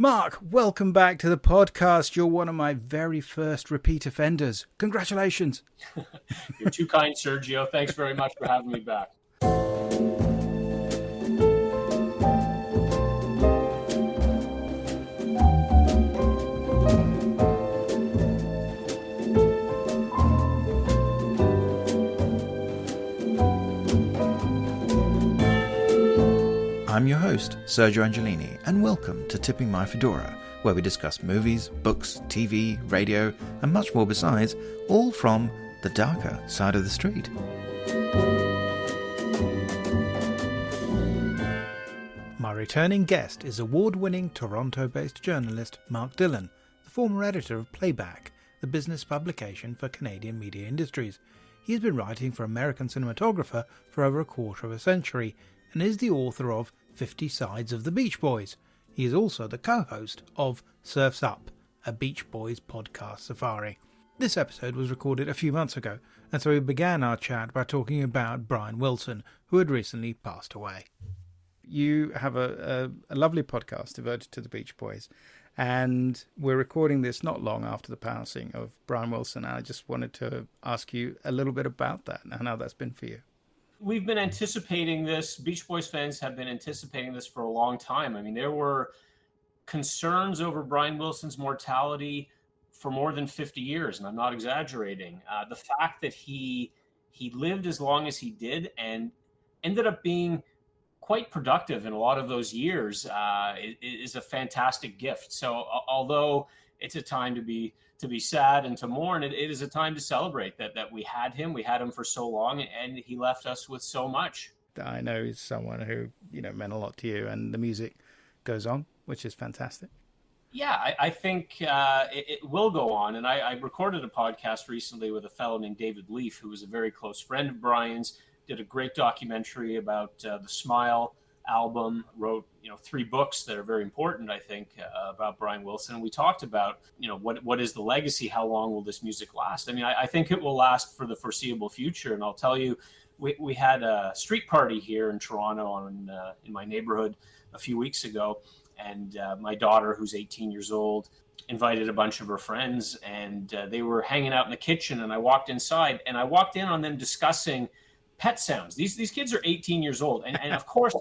Mark, welcome back to the podcast. You're one of my very first repeat offenders. Congratulations. You're too kind, Sergio. Thanks very much for having me back. I'm your host, Sergio Angelini, and welcome to Tipping My Fedora, where we discuss movies, books, TV, radio, and much more besides, all from the darker side of the street. My returning guest is award-winning Toronto-based journalist Mark Dillon, the former editor of Playback, the business publication for Canadian media industries. He has been writing for American Cinematographer for over a quarter of a century, and is the author of 50 Sides of the Beach Boys. He is also the co-host of Surf's Up, a Beach Boys podcast safari. This episode was recorded a few months ago, and so we began our chat by talking about Brian Wilson, who had recently passed away. You have a lovely podcast devoted to the Beach Boys, and we're recording this not long after the passing of Brian Wilson, and I just wanted to ask you a little bit about that and how that's been for you. We've been anticipating this. Beach Boys fans have been anticipating this for a long time. I mean, there were concerns over Brian Wilson's mortality for more than 50 years, and I'm not exaggerating. The fact that he lived as long as he did and ended up being quite productive in a lot of those years is a fantastic gift. So although it's a time to be sad and to mourn, it is a time to celebrate that we had him for so long, and he left us with so much. I know he's someone who, meant a lot to you, and the music goes on, which is fantastic. Yeah, I think it will go on. And I recorded a podcast recently with a fellow named David Leaf, who was a very close friend of Brian's, did a great documentary about the Smile album, wrote 3 books that are very important, I think, about Brian Wilson. We talked about what is the legacy, how long will this music last? I mean, I think it will last for the foreseeable future. And I'll tell you, we had a street party here in Toronto in my neighborhood a few weeks ago, and my daughter, who's 18 years old, invited a bunch of her friends, and they were hanging out in the kitchen, and I walked inside, and I walked in on them discussing pet sounds. These kids are 18 years old. And of course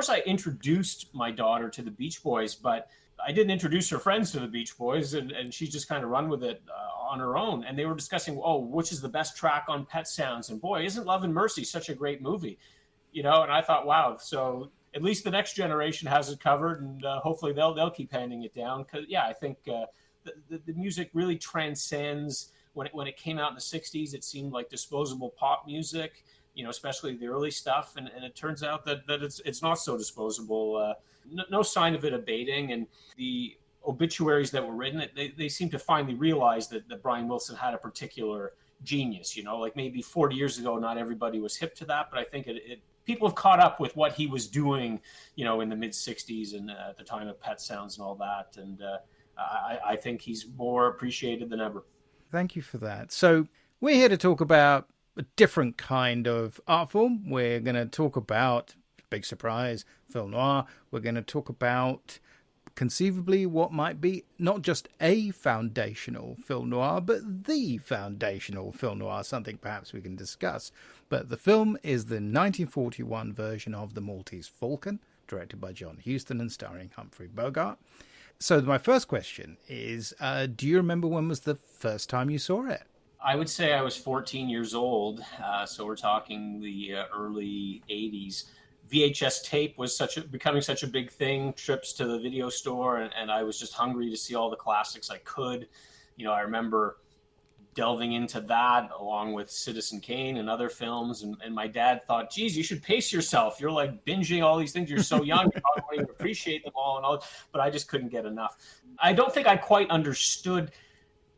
I introduced my daughter to the Beach Boys, but I didn't introduce her friends to the Beach Boys, and she just kind of run with it on her own. And they were discussing, which is the best track on Pet Sounds? And boy, isn't Love and Mercy such a great movie? And I thought, wow, so at least the next generation has it covered, and hopefully they'll keep handing it down. Because I think the music really transcends. When it came out in the 60s, it seemed like disposable pop music, especially the early stuff. And it turns out that it's not so disposable. No sign of it abating. And the obituaries that were written, they seem to finally realize that Brian Wilson had a particular genius. Like maybe 40 years ago, not everybody was hip to that, but I think people have caught up with what he was doing, in the mid 60s and at the time of Pet Sounds and all that. And I think he's more appreciated than ever. Thank you for that. So we're here to talk about a different kind of art form. We're going to talk about, big surprise, film noir. We're going to talk about conceivably what might be not just a foundational film noir, but the foundational film noir, something perhaps we can discuss. But the film is the 1941 version of The Maltese Falcon, directed by John Huston and starring Humphrey Bogart. So my first question is, do you remember when was the first time you saw it? I would say I was 14 years old, so we're talking the early 80s. VHS tape was becoming such a big thing, trips to the video store, and I was just hungry to see all the classics I could. I remember delving into that along with Citizen Kane and other films, and my dad thought, geez, you should pace yourself. You're like binging all these things. You're so young, you probably won't even appreciate them all, but I just couldn't get enough. I don't think I quite understood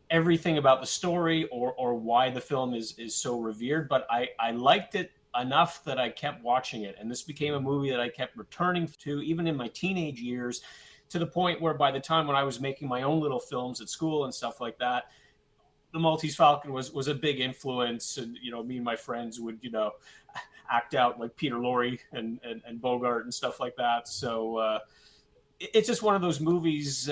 everything about the story or why the film is so revered, but I liked it enough that I kept watching it. And this became a movie that I kept returning to even in my teenage years, to the point where by the time when I was making my own little films at school and stuff like that, the Maltese Falcon was a big influence. And, me and my friends would, act out like Peter Lorre and Bogart and stuff like that. So it's just one of those movies.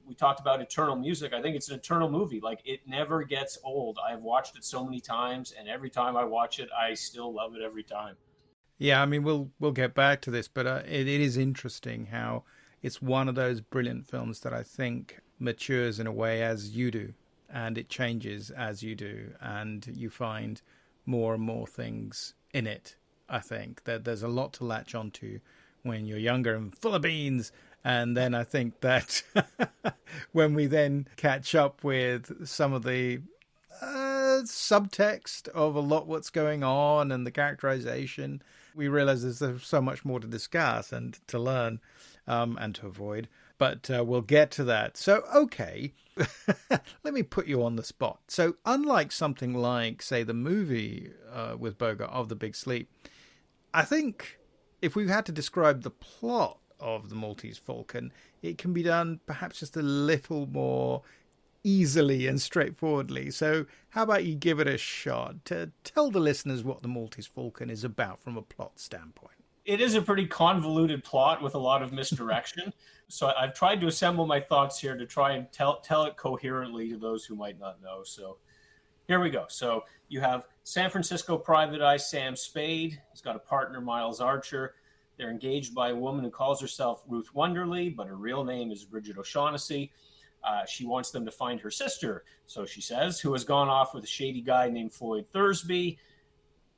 We talked about eternal music. I think it's an eternal movie. Like, it never gets old. I've watched it so many times, and every time I watch it, I still love it every time. Yeah, I mean, we'll get back to this, but it is interesting how it's one of those brilliant films that I think matures in a way as you do, and it changes as you do, and you find more and more things in it. I think that there's a lot to latch onto when you're younger and full of beans. And then I think that when we then catch up with some of the subtext of a lot what's going on and the characterization, we realize there's so much more to discuss and to learn and to avoid. But we'll get to that. So, okay, let me put you on the spot. So unlike something like, say, the movie with Bogart of The Big Sleep, I think if we had to describe the plot of the Maltese Falcon, it can be done perhaps just a little more easily and straightforwardly. So how about you give it a shot to tell the listeners what the Maltese Falcon is about from a plot standpoint? It is a pretty convoluted plot with a lot of misdirection. So I've tried to assemble my thoughts here to try and tell it coherently to those who might not know. So here we go. So you have San Francisco private eye Sam Spade. He's got a partner, Miles Archer. They're engaged by a woman who calls herself Ruth Wonderly, but her real name is Bridget O'Shaughnessy. She wants them to find her sister, so she says, who has gone off with a shady guy named Floyd Thursby.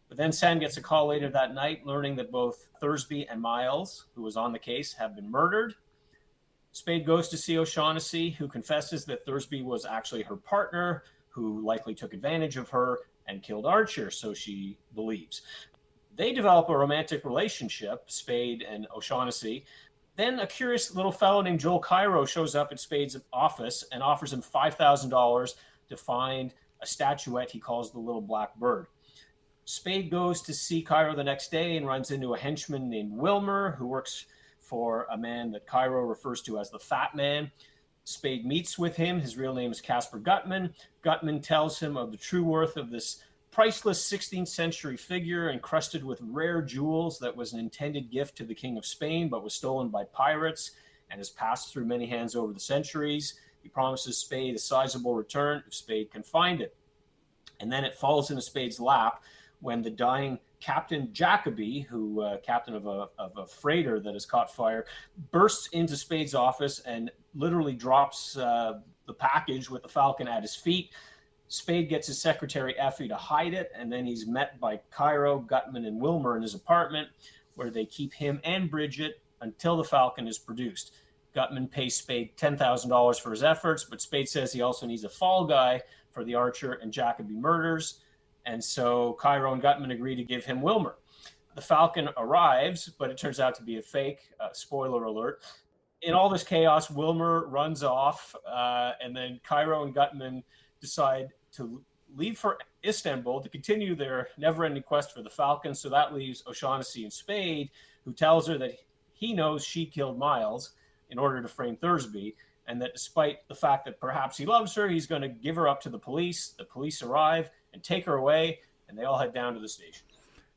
But then Sam gets a call later that night learning that both Thursby and Miles, who was on the case, have been murdered. Spade goes to see O'Shaughnessy, who confesses that Thursby was actually her partner, who likely took advantage of her and killed Archer, so she believes. They develop a romantic relationship, Spade and O'Shaughnessy. Then a curious little fellow named Joel Cairo shows up at Spade's office and offers him $5,000 to find a statuette he calls the Little Black Bird. Spade goes to see Cairo the next day and runs into a henchman named Wilmer, who works for a man that Cairo refers to as the Fat Man. Spade meets with him. His real name is Caspar Gutman. Gutman tells him of the true worth of this priceless 16th century figure encrusted with rare jewels that was an intended gift to the King of Spain, but was stolen by pirates and has passed through many hands over the centuries. He promises Spade a sizable return if Spade can find it. And then it falls into Spade's lap when the dying Captain Jacoby, who captain of a freighter that has caught fire, bursts into Spade's office and literally drops the package with the Falcon at his feet. Spade gets his secretary Effie to hide it, and then he's met by Cairo, Gutman, and Wilmer in his apartment, where they keep him and Bridget until the Falcon is produced. Gutman pays Spade $10,000 for his efforts, but Spade says he also needs a fall guy for the Archer and Jacoby murders, and so Cairo and Gutman agree to give him Wilmer. The Falcon arrives, but it turns out to be a fake. Spoiler alert. In all this chaos, Wilmer runs off, and then Cairo and Gutman decide to leave for Istanbul to continue their never-ending quest for the Falcon. So that leaves O'Shaughnessy and Spade, who tells her that he knows she killed Miles in order to frame Thursby, and that despite the fact that perhaps he loves her, he's going to give her up to the police. The police arrive and take her away, and they all head down to the station.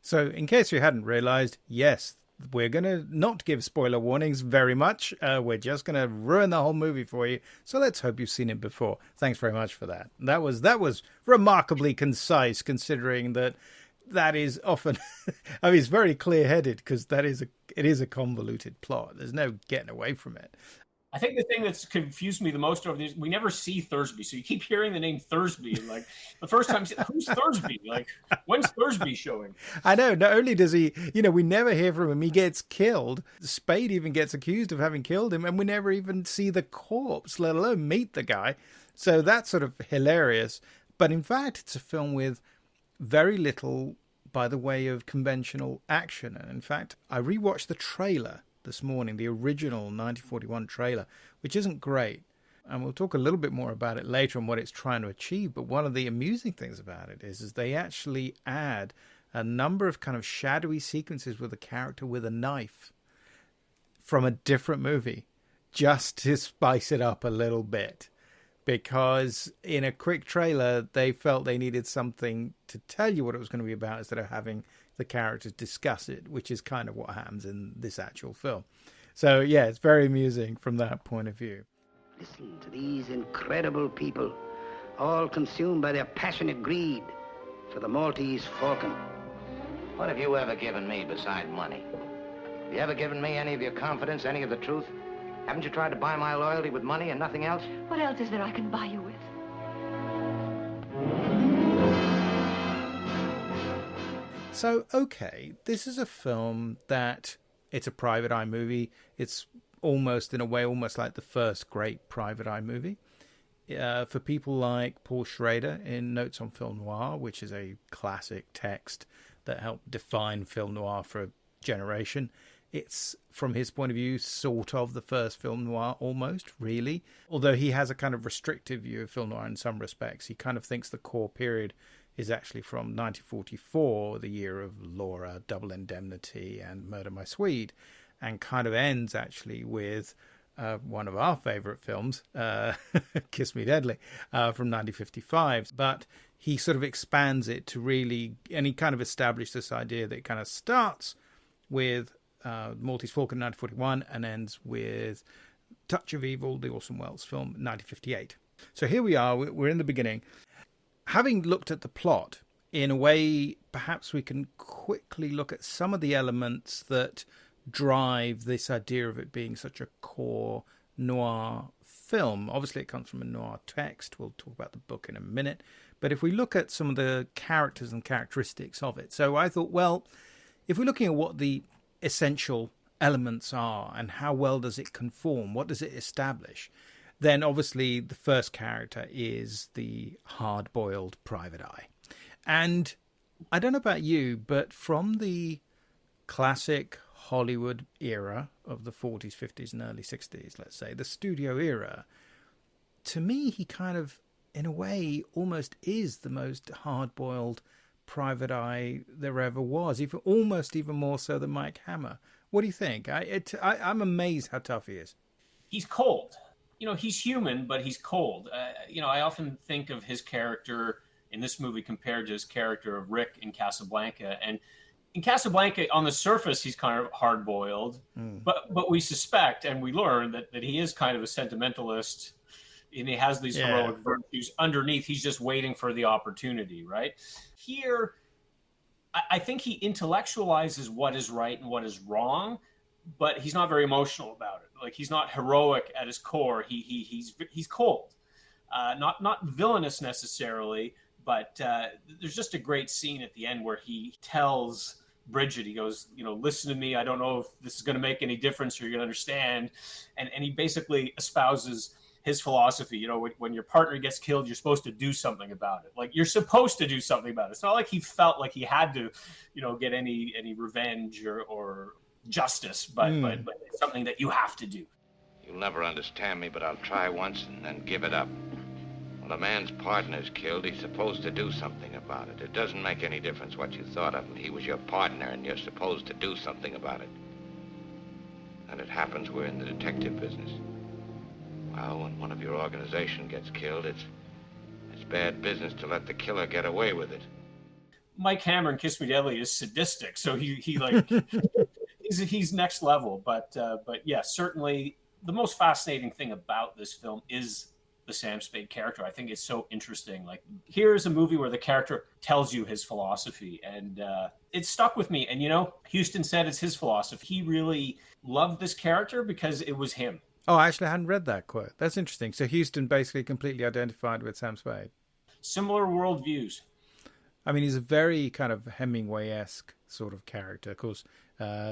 So in case you hadn't realized, yes, we're going to not give spoiler warnings very much. We're just going to ruin the whole movie for you. So let's hope you've seen it before. Thanks very much for that. That was remarkably concise, considering that is often, I mean, it's very clear-headed because it is a convoluted plot. There's no getting away from it. I think the thing that's confused me the most over these, we never see Thursby. So you keep hearing the name Thursby. And like the first time, who's Thursby? Like, when's Thursby showing? I know. Not only does he, we never hear from him. He gets killed. Spade even gets accused of having killed him. And we never even see the corpse, let alone meet the guy. So that's sort of hilarious. But in fact, it's a film with very little by the way of conventional action. And in fact, I rewatched the trailer this morning, the original 1941 trailer, which isn't great. And we'll talk a little bit more about it later and what it's trying to achieve. But one of the amusing things about it is they actually add a number of kind of shadowy sequences with a character with a knife from a different movie, just to spice it up a little bit. Because in a quick trailer, they felt they needed something to tell you what it was going to be about instead of having the characters discuss it, which is kind of what happens in this actual film. So, yeah, it's very amusing from that point of view. Listen to these incredible people, all consumed by their passionate greed for the Maltese Falcon. What have you ever given me beside money? Have you ever given me any of your confidence, any of the truth? Haven't you tried to buy my loyalty with money and nothing else? What else is there I can buy you with? So, okay, this is a film that it's a private eye movie. It's almost, in a way, almost like the first great private eye movie. For people like Paul Schrader in Notes on Film Noir, which is a classic text that helped define film noir for a generation. It's, from his point of view, sort of the first film noir, almost, really. Although he has a kind of restrictive view of film noir in some respects. He kind of thinks the core period is actually from 1944, the year of Laura, Double Indemnity, and Murder My Swede, and kind of ends, actually, with one of our favourite films, Kiss Me Deadly, from 1955. But he sort of expands it to really, and he kind of established this idea that it kind of starts with Maltese Falcon 1941 and ends with Touch of Evil, the Orson Welles film, 1958. So here we are, we're in the beginning. Having looked at the plot, in a way, perhaps we can quickly look at some of the elements that drive this idea of it being such a core noir film. Obviously, it comes from a noir text. We'll talk about the book in a minute. But if we look at some of the characters and characteristics of it. So I thought, well, if we're looking at what the essential elements are and how well does it conform, what does it establish, then obviously the first character is the hard-boiled private eye. And I don't know about you, but from the classic Hollywood era of the 40s, 50s and early 60s, let's say, the studio era, to me, he kind of, in a way, almost is the most hard-boiled private eye there ever was, almost even more so than Mike Hammer. What do you think? I'm amazed how tough he is. He's cold. He's human, but he's cold. I often think of his character in this movie compared to his character of Rick in Casablanca. And in Casablanca, on the surface, he's kind of hard-boiled, but we suspect and we learn that he is kind of a sentimentalist, and he has these heroic virtues underneath. He's just waiting for the opportunity, right? Here, I think he intellectualizes what is right and what is wrong, but he's not very emotional about it. Like, he's not heroic at his core. He's cold, not villainous necessarily, but there's just a great scene at the end where he tells Bridget, he goes, listen to me. I don't know if this is going to make any difference or you're going to understand. And he basically espouses his philosophy. When your partner gets killed, you're supposed to do something about it. Like, you're supposed to do something about it. It's not like he felt like he had to, get any revenge or justice, but it's something that you have to do. You'll never understand me, but I'll try once and then give it up. When a man's partner is killed, he's supposed to do something about it. It doesn't make any difference what you thought of him. He was your partner, and you're supposed to do something about it. And it happens we're in the detective business. Well, when one of your organization gets killed, it's bad business to let the killer get away with it. Mike Hammer in Kiss Me Deadly is sadistic, so he like he's next level. But yeah, certainly the most fascinating thing about this film is the Sam Spade character. I think it's so interesting. Like, here's a movie where the character tells you his philosophy, and it stuck with me. And Huston said it's his philosophy. He really loved this character because it was him. Oh, I actually hadn't read that quote. That's interesting. So Huston basically completely identified with Sam Spade. Similar worldviews. I mean, he's a very kind of Hemingway-esque sort of character. Of course,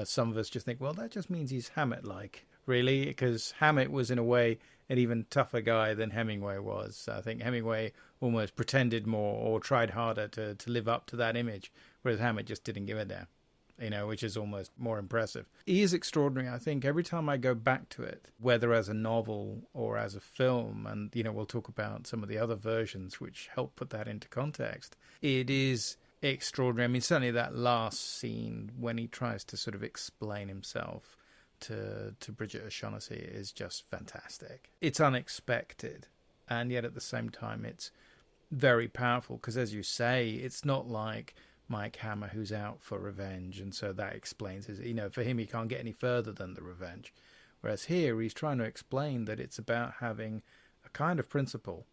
some of us just think, well, that just means he's Hammett-like, really, because Hammett was, in a way, an even tougher guy than Hemingway was. I think Hemingway almost pretended more or tried harder to live up to that image, whereas Hammett just didn't give a damn, which is almost more impressive. He is extraordinary. I think every time I go back to it, whether as a novel or as a film, and, we'll talk about some of the other versions which help put that into context, it is extraordinary. I mean, certainly that last scene when he tries to sort of explain himself to Bridget O'Shaughnessy is just fantastic. It's unexpected, and yet at the same time it's very powerful, because, as you say, it's not like Mike Hammer who's out for revenge, and so that explains his, for him he can't get any further than the revenge. Whereas here he's trying to explain that it's about having a kind of principle,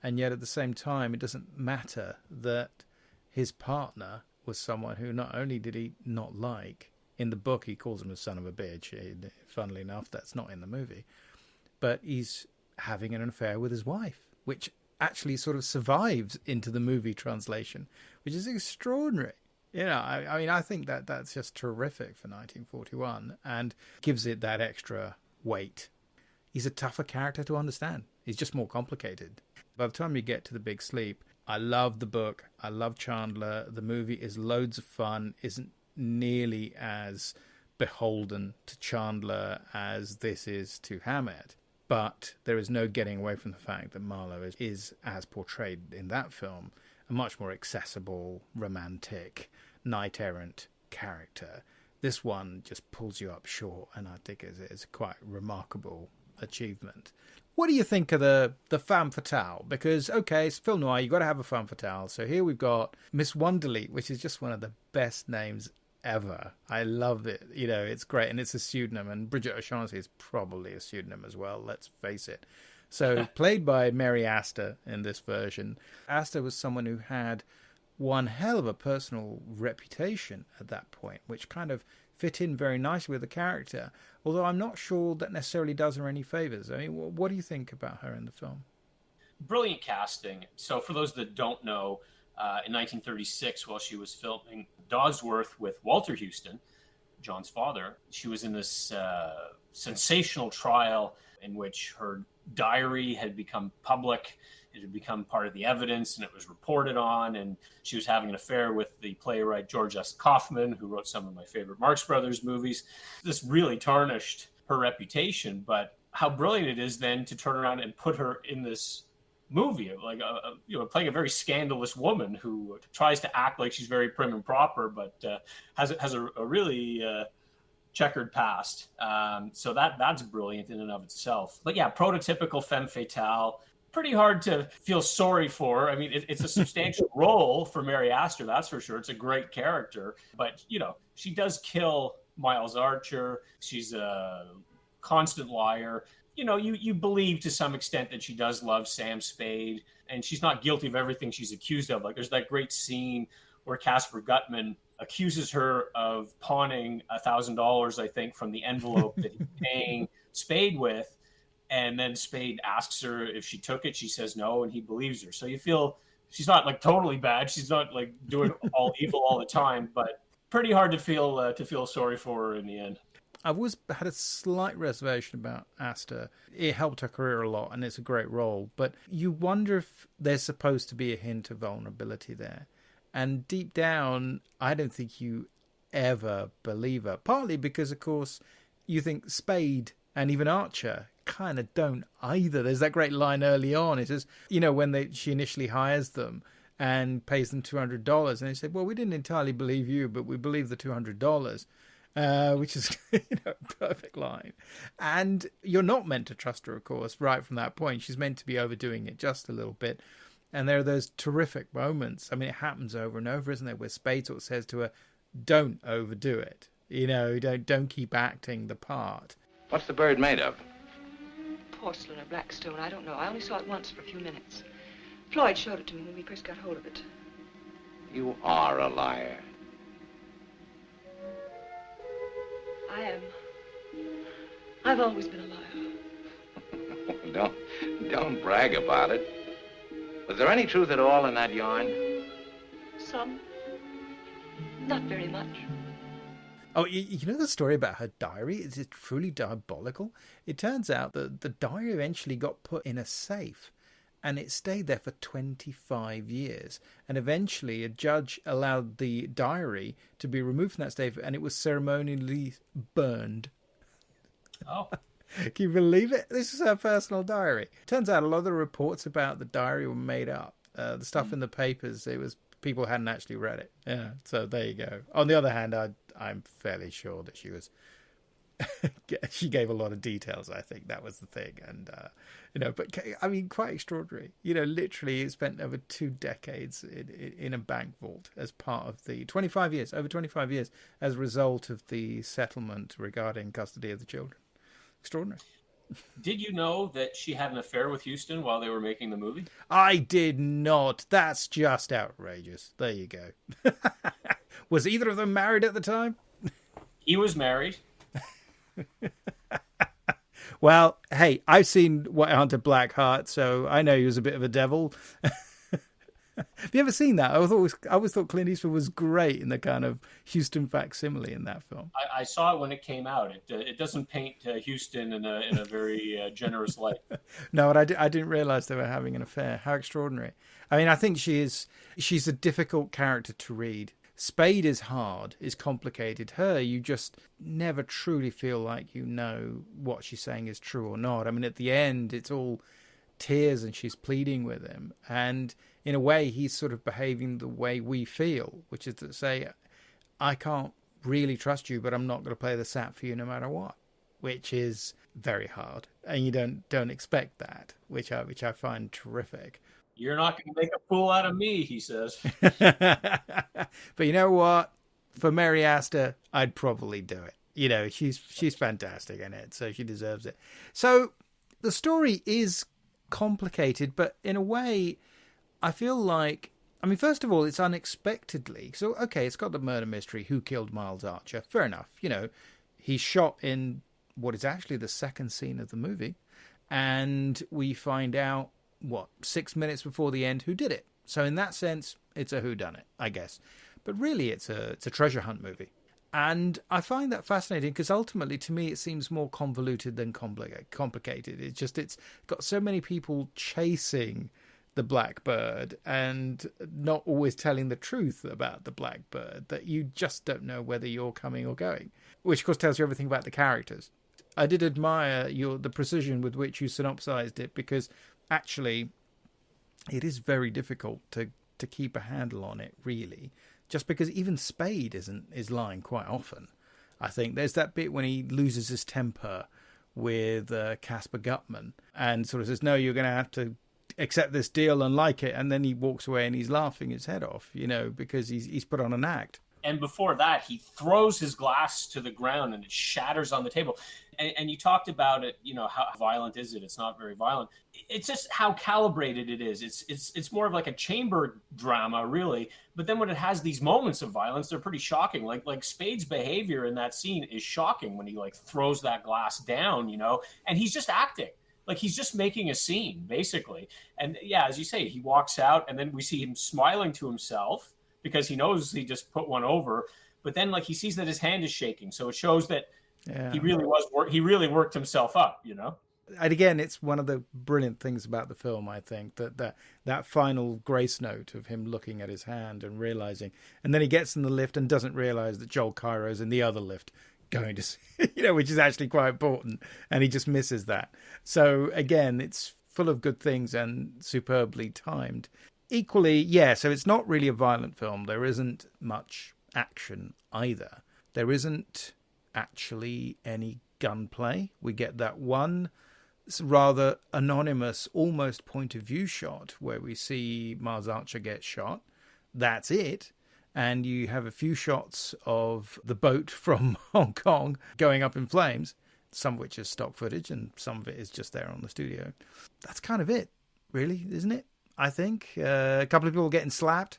and yet at the same time it doesn't matter that his partner was someone who not only did he not like, in the book he calls him a son of a bitch, funnily enough that's not in the movie, but he's having an affair with his wife, which actually sort of survives into the movie translation, which is extraordinary. I mean, I think that's just terrific for 1941 and gives it that extra weight. He's a tougher character to understand. He's just more complicated. By the time you get to The Big Sleep, I love the book. I love Chandler. The movie is loads of fun, isn't nearly as beholden to Chandler as this is to Hammett. But there is no getting away from the fact that Marlowe is as portrayed in that film, a much more accessible, romantic, knight-errant character. This one just pulls you up short, and I think it's quite remarkable achievement. What do you think of the femme fatale? Because, okay, it's film noir, you've got to have a femme fatale. So here we've got Miss Wonderly, which is just one of the best names ever. I love it. It's great, and it's a pseudonym, and Bridget O'Shaughnessy is probably a pseudonym as well, let's face it. So played by Mary Astor in this version. Astor was someone who had one hell of a personal reputation at that point, which kind of fit in very nicely with the character, although I'm not sure that necessarily does her any favours. I mean, what do you think about her in the film? Brilliant casting. So for those that don't know, in 1936, while she was filming Dodsworth with Walter Houston, John's father, she was in this sensational trial in which her diary had become public. It had become part of the evidence, and it was reported on, and she was having an affair with the playwright George S. Kaufman, who wrote some of my favorite Marx Brothers movies. This really tarnished her reputation, but how brilliant it is then to turn around and put her in this movie, like playing a very scandalous woman who tries to act like she's very prim and proper, but has a really checkered past. So that's brilliant in and of itself. But yeah, prototypical femme fatale. Pretty hard to feel sorry for. I mean, it's a substantial role for Mary Astor, that's for sure. It's a great character, but she does kill Miles Archer. She's a constant liar. You believe to some extent that she does love Sam Spade, and she's not guilty of everything she's accused of. Like, there's that great scene where Caspar Gutman accuses her of pawning $1,000, I think, from the envelope that he's paying Spade with. And then Spade asks her if she took it. She says no, and he believes her. So you feel she's not like totally bad. She's not like doing all evil all the time, but pretty hard to feel sorry for her in the end. I've always had a slight reservation about Astor. It helped her career a lot, and it's a great role. But you wonder if there's supposed to be a hint of vulnerability there. And deep down, I don't think you ever believe her. Partly because, of course, you think Spade and even Archer kind of don't either. There's that great line early on. It says, when she initially hires them and pays them $200, and they say, well, we didn't entirely believe you, but we believe the $200. Which is a perfect line. And you're not meant to trust her, of course, right from that point. She's meant to be overdoing it just a little bit. And there are those terrific moments. I mean, it happens over and over, isn't it, where Spade sort of says to her, don't overdo it. Don't keep acting the part. What's the bird made of? Porcelain or black stone, I don't know. I only saw it once for a few minutes. Floyd showed it to me when we first got hold of it. You are a liar. I am. I've always been a liar. Don't brag about it. Was there any truth at all in that yarn? Some. Not very much. Oh, you know the story about her diary? Is it truly diabolical? It turns out that the diary eventually got put in a safe, and it stayed there for 25 years. And eventually a judge allowed the diary to be removed from that safe, and it was ceremonially burned. Oh. Can you believe it? This is her personal diary. Turns out a lot of the reports about the diary were made up. The stuff in the papers, it was people hadn't actually read it. Yeah, so there you go. On the other hand, I'm fairly sure that she was... she gave a lot of details, I think. That was the thing. And, but I mean, quite extraordinary. Literally it spent over 2 decades in a bank vault as part of the over 25 years, as a result of the settlement regarding custody of the children. extraordinary. Did you know that she had an affair with Houston while they were making the movie? I did not. That's just outrageous. There you go. Was either of them married at the time? He was married. Well, hey, I've seen White Hunter Blackheart, so I know he was a bit of a devil. Have you ever seen that? I always thought Clint Eastwood was great in the kind of Houston facsimile in that film. I saw it when it came out. It doesn't paint Houston in a very generous light. No, I didn't realize they were having an affair. How extraordinary. I mean, I think she's a difficult character to read. Spade is hard, is complicated. Her, you just never truly feel like you know what she's saying is true or not. I mean, at the end, it's all tears and she's pleading with him. And in a way, he's sort of behaving the way we feel, which is to say, I can't really trust you, but I'm not going to play the sap for you no matter what, which is very hard. And you don't expect that, which I find terrific. You're not going to make a fool out of me, he says. But you know what? For Mary Astor, I'd probably do it. You know, she's fantastic in it, so she deserves it. So the story is complicated, but in a way, I feel like, I mean, first of all, it's unexpectedly. So, okay, it's got the murder mystery, who killed Miles Archer? Fair enough. You know, he's shot in what is actually the second scene of the movie. And we find out, 6 minutes before the end, who did it. So in that sense, it's a whodunit, I guess. But really, it's a treasure hunt movie. And I find that fascinating because ultimately, to me, it seems more convoluted than complicated. It's got so many people chasing the blackbird and not always telling the truth about the blackbird that you just don't know whether you're coming or going, which of course tells you everything about the characters. I did admire the precision with which you synopsized it, because actually it is very difficult to keep a handle on it, really, just because even Spade is lying quite often. I think there's that bit when he loses his temper with Caspar Gutman and sort of says, no, you're going to have to accept this deal and like it, and then he walks away and he's laughing his head off, you know, because he's put on an act. And before that, he throws his glass to the ground and it shatters on the table. And you talked about it, you know, how violent is it? It's not very violent. It's just how calibrated it is. It's more of like a chamber drama, really. But then when it has these moments of violence, they're pretty shocking. Like Spade's behavior in that scene is shocking when he like throws that glass down, you know, and he's just acting. Like he's just making a scene, basically. And yeah, as you say, he walks out and then we see him smiling to himself because he knows he just put one over. But then like he sees that his hand is shaking. So it shows that he really worked himself up, you know? And again, it's one of the brilliant things about the film, I think, that final grace note of him looking at his hand and realizing, and then he gets in the lift and doesn't realize that Joel Cairo's in the other lift going to see, you know, which is actually quite important, and he just misses that. So again, it's full of good things and superbly timed. Equally, yeah, so it's not really a violent film. There isn't much action either. There isn't actually any gunplay. We get that one rather anonymous, almost point of view shot where we see Miles Archer get shot. That's it. And you have a few shots of the boat from Hong Kong going up in flames, some of which is stock footage and some of it is just there on the studio. That's kind of it, really, isn't it? I think a couple of people getting slapped.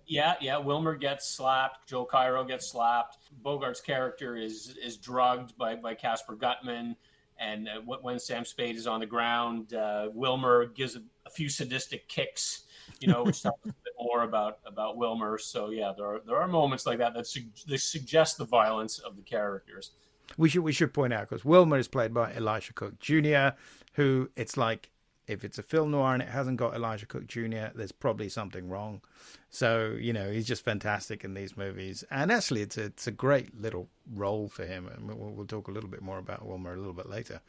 Yeah. Wilmer gets slapped. Joel Cairo gets slapped. Bogart's character is drugged by Caspar Gutman. And when Sam Spade is on the ground, Wilmer gives a few sadistic kicks, you know, which tells us a bit more about Wilmer. So yeah, there are moments like that suggest the violence of the characters. We should point out, because Wilmer is played by Elisha Cook Jr., who, it's like, if it's a film noir and it hasn't got Elijah Cook Jr., there's probably something wrong. So, you know, he's just fantastic in these movies. And actually, it's a great little role for him. And we'll talk a little bit more about Wilmer a little bit later.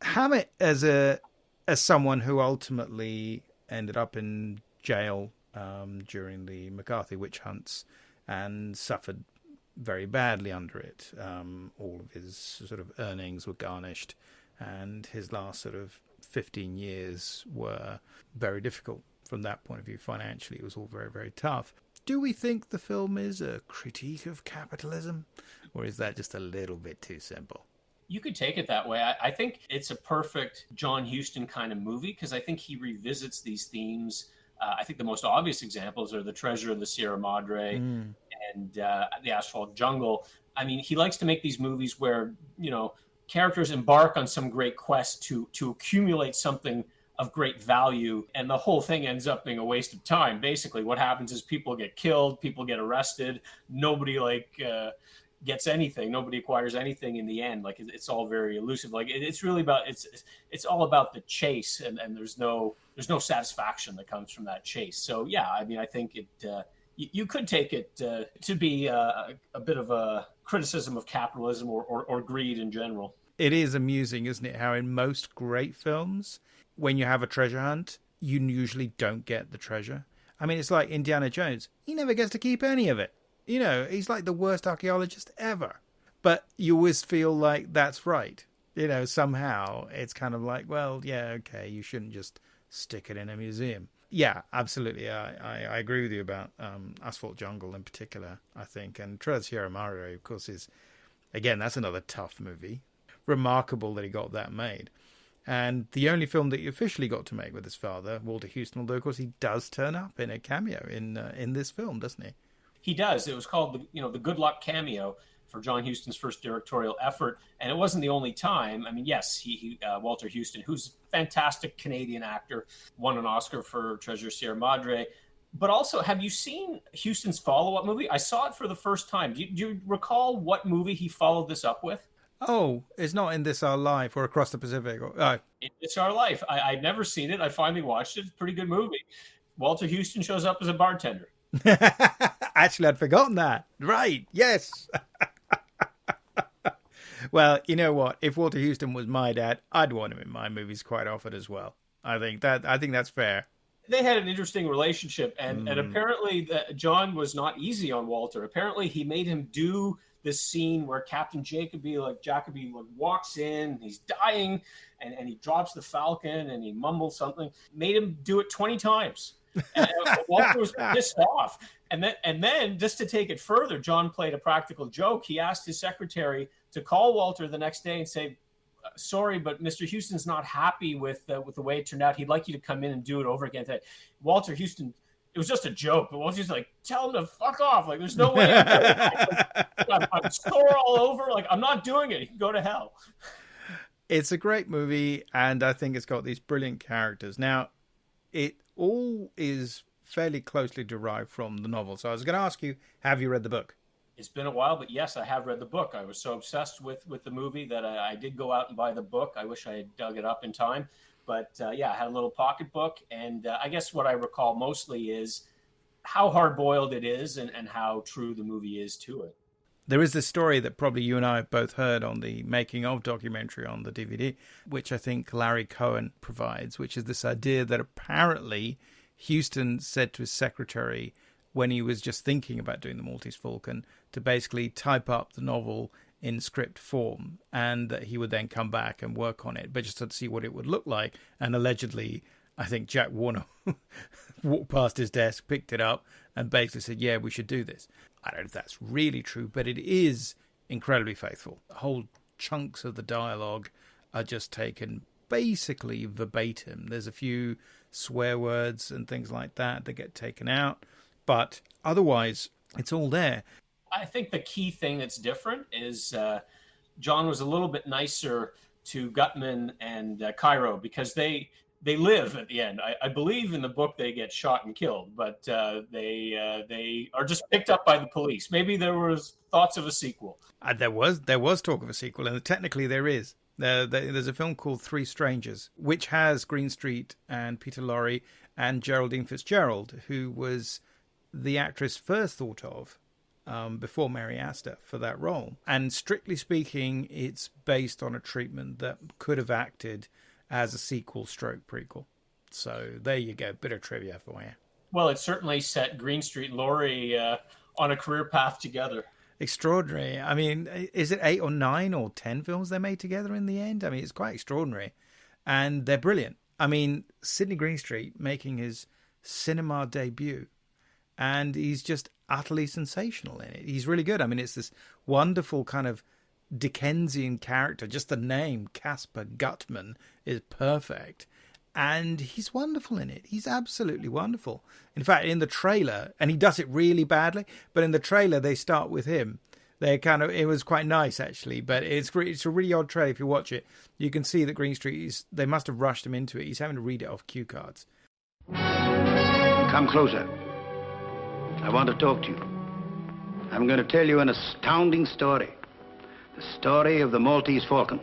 Hammett, as someone who ultimately ended up in jail during the McCarthy witch hunts and suffered very badly under it. All of his sort of earnings were garnished, and his last sort of 15 years were very difficult from that point of view. Financially, it was all very, very tough. Do we think the film is a critique of capitalism, or is that just a little bit too simple? You could take it that way. I think it's a perfect John Huston kind of movie because I think he revisits these themes. I think the most obvious examples are The Treasure of the Sierra Madre and The Asphalt Jungle. I mean, he likes to make these movies where, characters embark on some great quest to accumulate something of great value, and the whole thing ends up being a waste of time. Basically, what happens is people get killed, people get arrested, nobody gets anything, nobody acquires anything in the end. Like it's all very elusive. Like it's really about it's all about the chase, and there's no satisfaction that comes from that chase. So yeah, I mean, I think it you could take it to be a bit of a criticism of capitalism or greed in general. It is amusing, isn't it, how in most great films, when you have a treasure hunt, you usually don't get the treasure. I mean, it's like Indiana Jones. He never gets to keep any of it. He's like the worst archaeologist ever. But you always feel like that's right. Somehow it's kind of like, well, yeah, okay, you shouldn't just stick it in a museum. Yeah, absolutely. I agree with you about Asphalt Jungle in particular, I think. And Treasure of Sierra Madre, of course, is, again, that's another tough movie. Remarkable that he got that made. And the only film that he officially got to make with his father, Walter Huston, although, of course, he does turn up in a cameo in this film, doesn't he? He does. It was called the Good Luck Cameo for John Huston's first directorial effort, and it wasn't the only time. I mean, yes, he Walter Huston, who's a fantastic Canadian actor, won an Oscar for Treasure of Sierra Madre. But also, have you seen Huston's follow-up movie? I saw it for the first time. Do you recall what movie he followed this up with? Oh, it's not In This Our Life or Across the Pacific. In It's Our Life. I'd never seen it. I finally watched it. It's a pretty good movie. Walter Huston shows up as a bartender. Actually, I'd forgotten that. Right, yes. Well, you know what? If Walter Huston was my dad, I'd want him in my movies quite often as well. I think that's fair. They had an interesting relationship, and apparently John was not easy on Walter. Apparently, he made him do this scene where Captain Jacoby walks in, he's dying, and he drops the Falcon and he mumbles something. Made him do it 20 times. And Walter was pissed off. And then just to take it further, John played a practical joke. He asked his secretary to call Walter the next day and say, sorry, but Mr. Huston's not happy with the way it turned out. He'd like you to come in and do it over again today. Walter Huston, it was just a joke, but Walter's like, tell him to fuck off. Like, there's no way I'm sore all over. Like, I'm not doing it. He can go to hell. It's a great movie, and I think it's got these brilliant characters. Now, it all is fairly closely derived from the novel. So I was going to ask you, have you read the book? It's been a while, but yes, I have read the book. I was so obsessed with the movie that I did go out and buy the book. I wish I had dug it up in time. But yeah, I had a little pocketbook. And I guess what I recall mostly is how hard-boiled it is and how true the movie is to it. There is this story that probably you and I have both heard on the making of documentary on the DVD, which I think Larry Cohen provides, which is this idea that apparently Huston said to his secretary when he was just thinking about doing the Maltese Falcon to basically type up the novel in script form, and that he would then come back and work on it, but just to see what it would look like. And allegedly, I think Jack Warner walked past his desk, picked it up, and basically said, yeah, we should do this. I don't know if that's really true, but it is incredibly faithful. Whole chunks of the dialogue are just taken basically verbatim. There's a few swear words and things like that get taken out, but otherwise it's all there. I think the key thing that's different is John was a little bit nicer to Gutman and Cairo because they live at the end. I believe in the book they get shot and killed, but they are just picked up by the police. Maybe there was thoughts of a sequel. There was talk of a sequel, and technically there is. There's a film called Three Strangers, which has Greenstreet and Peter Lorre and Geraldine Fitzgerald, who was the actress first thought of before Mary Astor for that role. And strictly speaking, it's based on a treatment that could have acted as a sequel stroke prequel. So there you go, bit of trivia for you. Well, it certainly set Greenstreet and Lorre on a career path together. Extraordinary. I mean, is it 8 or 9 or 10 films they made together in the end? I mean, it's quite extraordinary. And they're brilliant. I mean, Sidney Greenstreet making his cinema debut, and he's just utterly sensational in it. He's really good. I mean, it's this wonderful kind of Dickensian character. Just the name, Caspar Gutman, is perfect. And he's wonderful in it. He's absolutely wonderful. In fact, in the trailer, and he does it really badly, but in the trailer they start with him. It was quite nice actually, but it's a really odd trailer. If you watch it, you can see that Green Street, they must have rushed him into it. He's having to read it off cue cards. Come closer. I want to talk to you. I'm going to tell you an astounding story. The story of the Maltese Falcon.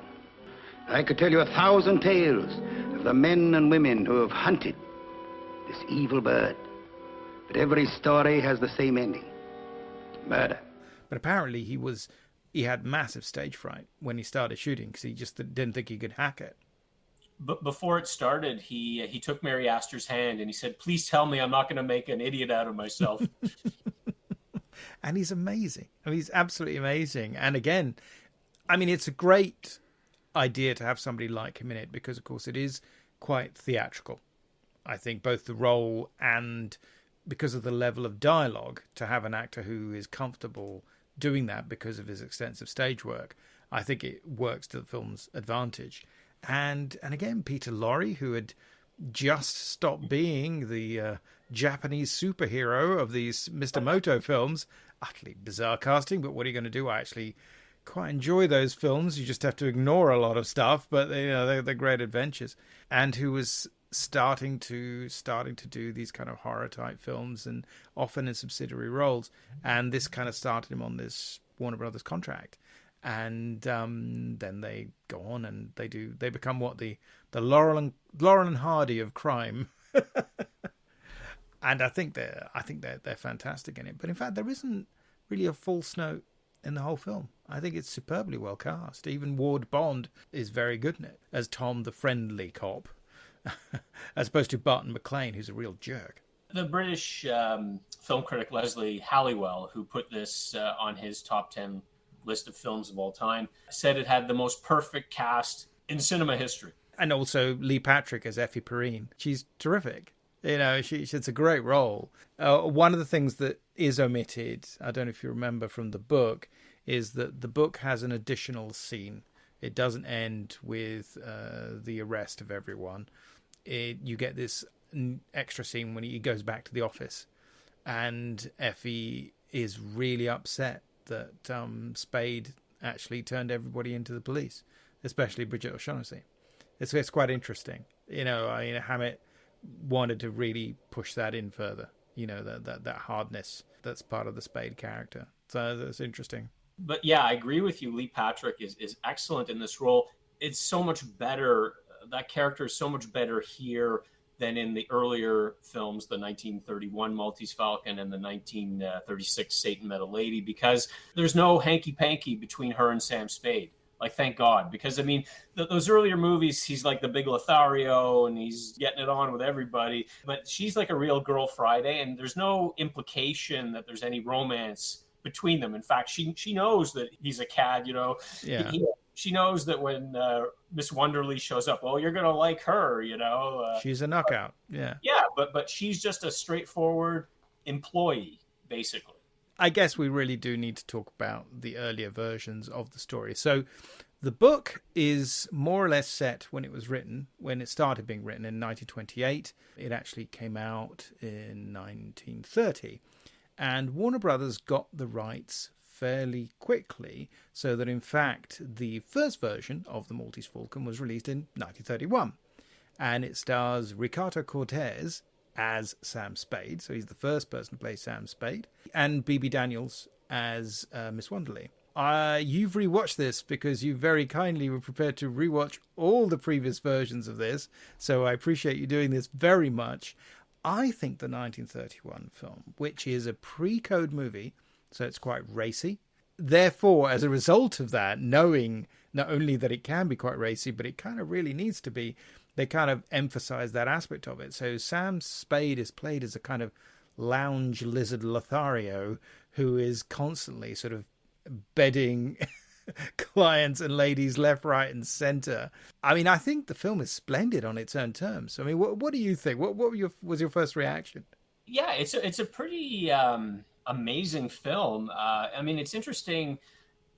I could tell you 1,000 tales of the men and women who have hunted this evil bird. But every story has the same ending. Murder. But apparently he had massive stage fright when he started shooting because he just didn't think he could hack it. But before it started, he took Mary Astor's hand and he said, "Please tell me I'm not going to make an idiot out of myself." And he's amazing. I mean, he's absolutely amazing. And again, I mean, it's a great idea to have somebody like him in it because, of course, it is quite theatrical. I think both the role and because of the level of dialogue, to have an actor who is comfortable doing that because of his extensive stage work, I think it works to the film's advantage. And again, Peter Lorre, who had just stopped being the Japanese superhero of these Mr. Moto films, utterly bizarre casting, but what are you going to do? I actually quite enjoy those films. You just have to ignore a lot of stuff, but they're great adventures. And who was starting to do these kind of horror type films, and often in subsidiary roles. And this kind of started him on this Warner Brothers contract. And then they go on and they become what the Laurel and Hardy of crime. And I think they're fantastic in it. But in fact, there isn't really a false note in the whole film. I think it's superbly well cast. Even Ward Bond is very good in it as Tom, the friendly cop, as opposed to Barton McLean, who's a real jerk. The British film critic Leslie Halliwell, who put this on his top 10 list of films of all time, said it had the most perfect cast in cinema history. And also Lee Patrick as Effie Perrine. She's terrific. It's a great role. One of the things that is omitted, I don't know if you remember from the book, is that the book has an additional scene. It doesn't end with the arrest of everyone. You get this extra scene when he goes back to the office, and Effie is really upset that Spade actually turned everybody into the police, especially Bridget O'Shaughnessy. It's quite interesting. Hammett wanted to really push that in further. That hardness that's part of the Spade character. So that's interesting. But yeah, I agree with you. Lee Patrick is excellent in this role. It's so much better. That character is so much better here than in the earlier films, the 1931 Maltese Falcon and the 1936 Satan Met a Lady, because there's no hanky-panky between her and Sam Spade. Like, thank God. Because, I mean, those earlier movies, he's like the big Lothario and he's getting it on with everybody. But she's like a real Girl Friday, and there's no implication that there's any romance between them. In fact, she knows that he's a cad, Yeah. She knows that when Miss Wonderly shows up, you're going to like her, She's a knockout, yeah. Yeah, but she's just a straightforward employee, basically. I guess we really do need to talk about the earlier versions of the story. So the book is more or less set when it was written, when it started being written in 1928. It actually came out in 1930. And Warner Brothers got the rights fairly quickly, so that in fact the first version of the Maltese Falcon was released in 1931. And it stars Ricardo Cortez as Sam Spade, so he's the first person to play Sam Spade, and Bebe Daniels as Miss Wonderly. You've rewatched this because you very kindly were prepared to rewatch all the previous versions of this, so I appreciate you doing this very much. I think the 1931 film, which is a pre-code movie, so it's quite racy. Therefore, as a result of that, knowing not only that it can be quite racy, but it kind of really needs to be, they kind of emphasize that aspect of it. So Sam Spade is played as a kind of lounge lizard Lothario who is constantly sort of bedding clients and ladies left, right, and center. I mean, I think the film is splendid on its own terms. I mean, what do you think? What was your first reaction? Yeah, it's a pretty amazing film. I mean, it's interesting.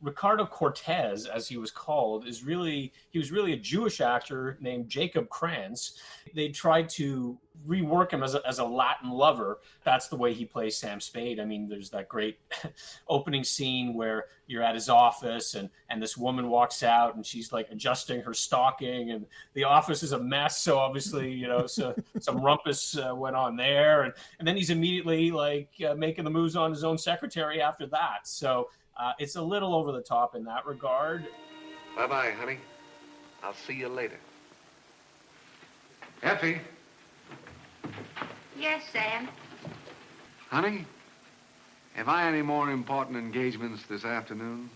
Ricardo Cortez, as he was called, he was really a Jewish actor named Jacob Krantz. They tried to rework him as a Latin lover. That's the way he plays Sam Spade. I mean, there's that great opening scene where you're at his office and this woman walks out and she's like adjusting her stocking and the office is a mess. So obviously, so some rumpus went on there. And then he's immediately like making the moves on his own secretary after that. So it's a little over the top in that regard. Bye-bye, honey. I'll see you later. Effie. Yes, Sam. Honey, have I any more important engagements this afternoon?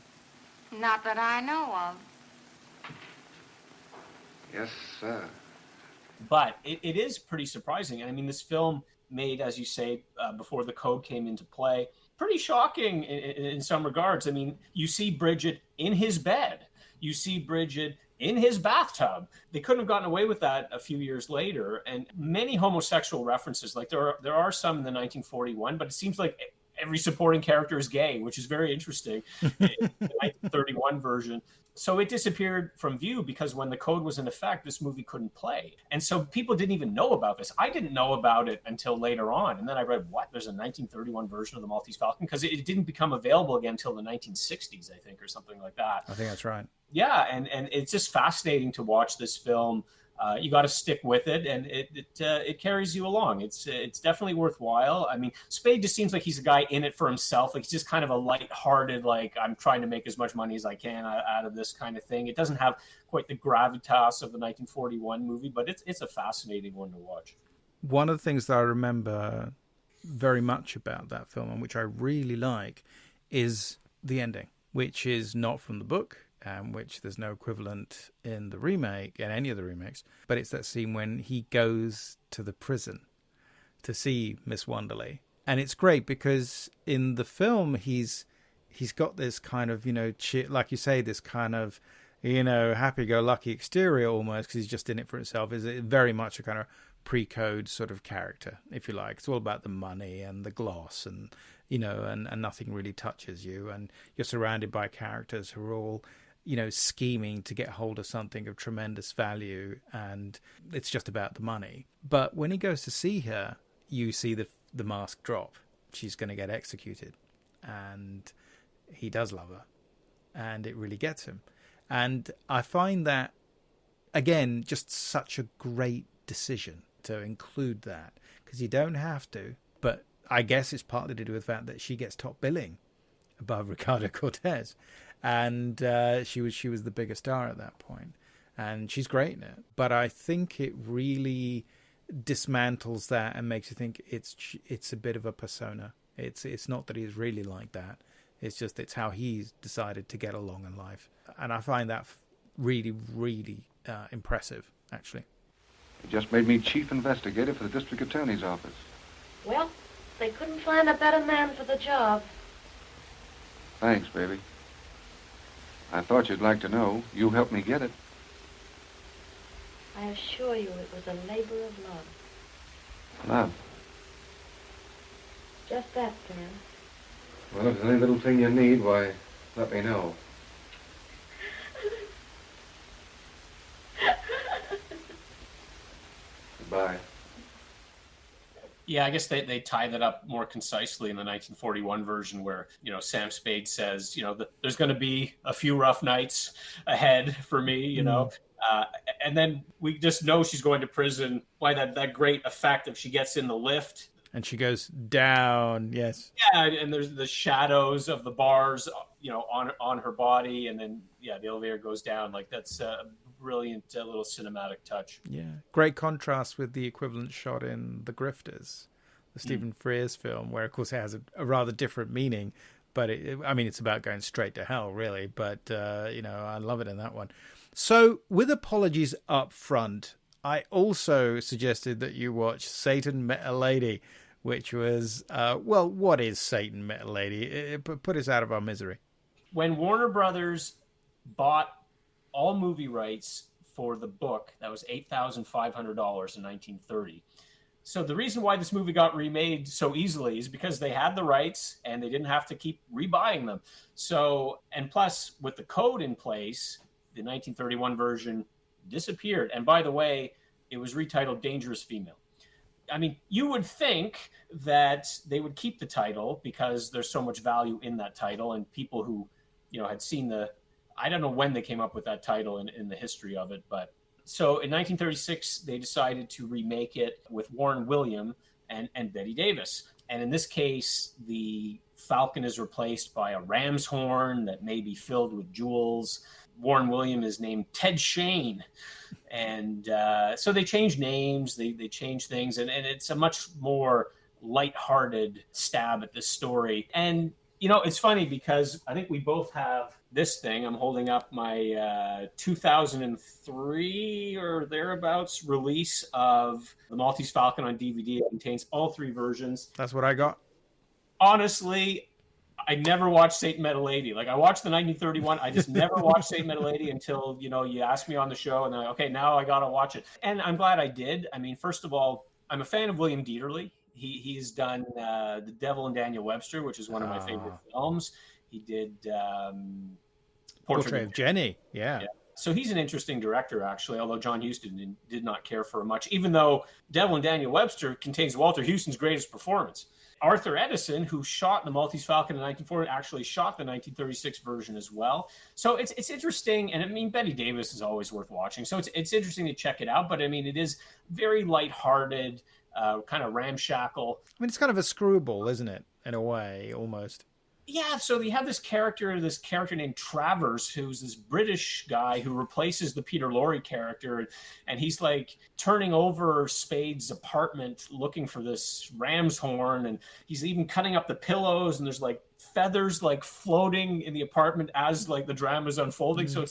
Not that I know of. Yes, sir. But it is pretty surprising. And I mean, this film made, as you say, before the code came into play, pretty shocking in some regards. I mean, you see Bridget in his bed. You see Bridget in his bathtub. They couldn't have gotten away with that a few years later. And many homosexual references, like there are some in the 1941, but it seems like every supporting character is gay, which is very interesting in the 1931 version. So it disappeared from view because when the code was in effect, this movie couldn't play. And so people didn't even know about this. I didn't know about it until later on. And then I read, what? There's a 1931 version of the Maltese Falcon? Because it didn't become available again until the 1960s, I think, or something like that. I think that's right. Yeah, and it's just fascinating to watch this film. You got to stick with it, and it carries you along. It's definitely worthwhile. I mean, Spade just seems like he's a guy in it for himself. Like he's just kind of a lighthearted, like I'm trying to make as much money as I can out of this kind of thing. It doesn't have quite the gravitas of the 1941 movie, but it's a fascinating one to watch. One of the things that I remember very much about that film, and which I really like, is the ending, which is not from the book. Which there's no equivalent in the remake, in any of the remakes, but it's that scene when he goes to the prison to see Miss Wonderly. And it's great because in the film, he's got this kind of, like you say, this kind of, happy-go-lucky exterior almost, because he's just in it for himself. Is very much a kind of pre-code sort of character, if you like. It's all about the money and the gloss and, and nothing really touches you. And you're surrounded by characters who are all, scheming to get hold of something of tremendous value, and it's just about the money. But when he goes to see her, you see the mask drop. She's going to get executed, and he does love her, and it really gets him. And I find that, again, just such a great decision to include that, because you don't have to, but I guess it's partly to do with the fact that she gets top billing above Ricardo Cortez. And she was the bigger star at that point, and she's great in it. But I think it really dismantles that and makes you think it's a bit of a persona. It's not that he's really like that. It's just it's how he's decided to get along in life, and I find that really, really impressive, actually. You just made me chief investigator for the district attorney's office. Well, they couldn't find a better man for the job. Thanks, baby. I thought you'd like to know. You helped me get it. I assure you it was a labor of love. Love? Just that, Sam. Well, if there's any little thing you need, why, let me know. Goodbye. Yeah, I guess they tie that up more concisely in the 1941 version where, Sam Spade says, there's going to be a few rough nights ahead for me, and then we just know she's going to prison by that great effect of she gets in the lift. And she goes down, yes. Yeah, and there's the shadows of the bars, on her body, and then, the elevator goes down. Like, that's a brilliant little cinematic touch. Yeah, great contrast with the equivalent shot in The Grifters, the Stephen Frears film, where, of course, it has a rather different meaning. But, it's about going straight to hell, really. But, I love it in that one. So, with apologies up front, I also suggested that you watch Satan Met a Lady, which was, what is Satan Met a Lady? It put us out of our misery. When Warner Brothers bought all movie rights for the book, that was $8,500 in 1930. So the reason why this movie got remade so easily is because they had the rights and they didn't have to keep rebuying them. So, and plus with the code in place, the 1931 version disappeared. And by the way, it was retitled Dangerous Female. I mean, you would think that they would keep the title because there's so much value in that title, and people who, had seen I don't know when they came up with that title in the history of it, but so in 1936, they decided to remake it with Warren William and Bette Davis. And in this case, the falcon is replaced by a ram's horn that may be filled with jewels. Warren William is named Ted Shane. And so they changed names, they changed things, and it's a much more lighthearted stab at this story. And, it's funny because I think we both have this thing. I'm holding up my 2003 or thereabouts release of The Maltese Falcon on DVD. It contains all three versions. That's what I got. Honestly, I never watched Saint Metal Lady. Like, I watched the 1931. I just never watched Saint Metal Lady until, you asked me on the show, and then, okay, now I got to watch it. And I'm glad I did. I mean, first of all, I'm a fan of William Dieterle. He's done The Devil and Daniel Webster, which is one of my favorite films. He did Portrait of Jenny. Yeah. So he's an interesting director, actually, although John Huston did not care for it much, even though Devil and Daniel Webster contains Walter Huston's greatest performance. Arthur Edison, who shot The Maltese Falcon in 1940, actually shot the 1936 version as well. So it's interesting, and I mean, Bette Davis is always worth watching. So it's interesting to check it out, but I mean, it is very lighthearted, kind of ramshackle. I mean, it's kind of a screwball, isn't it? In a way, almost. Yeah, so you have this character named Travers, who's this British guy who replaces the Peter Lorre character, and he's like turning over Spade's apartment looking for this ram's horn, and he's even cutting up the pillows, and there's like feathers like floating in the apartment as like the drama's unfolding. So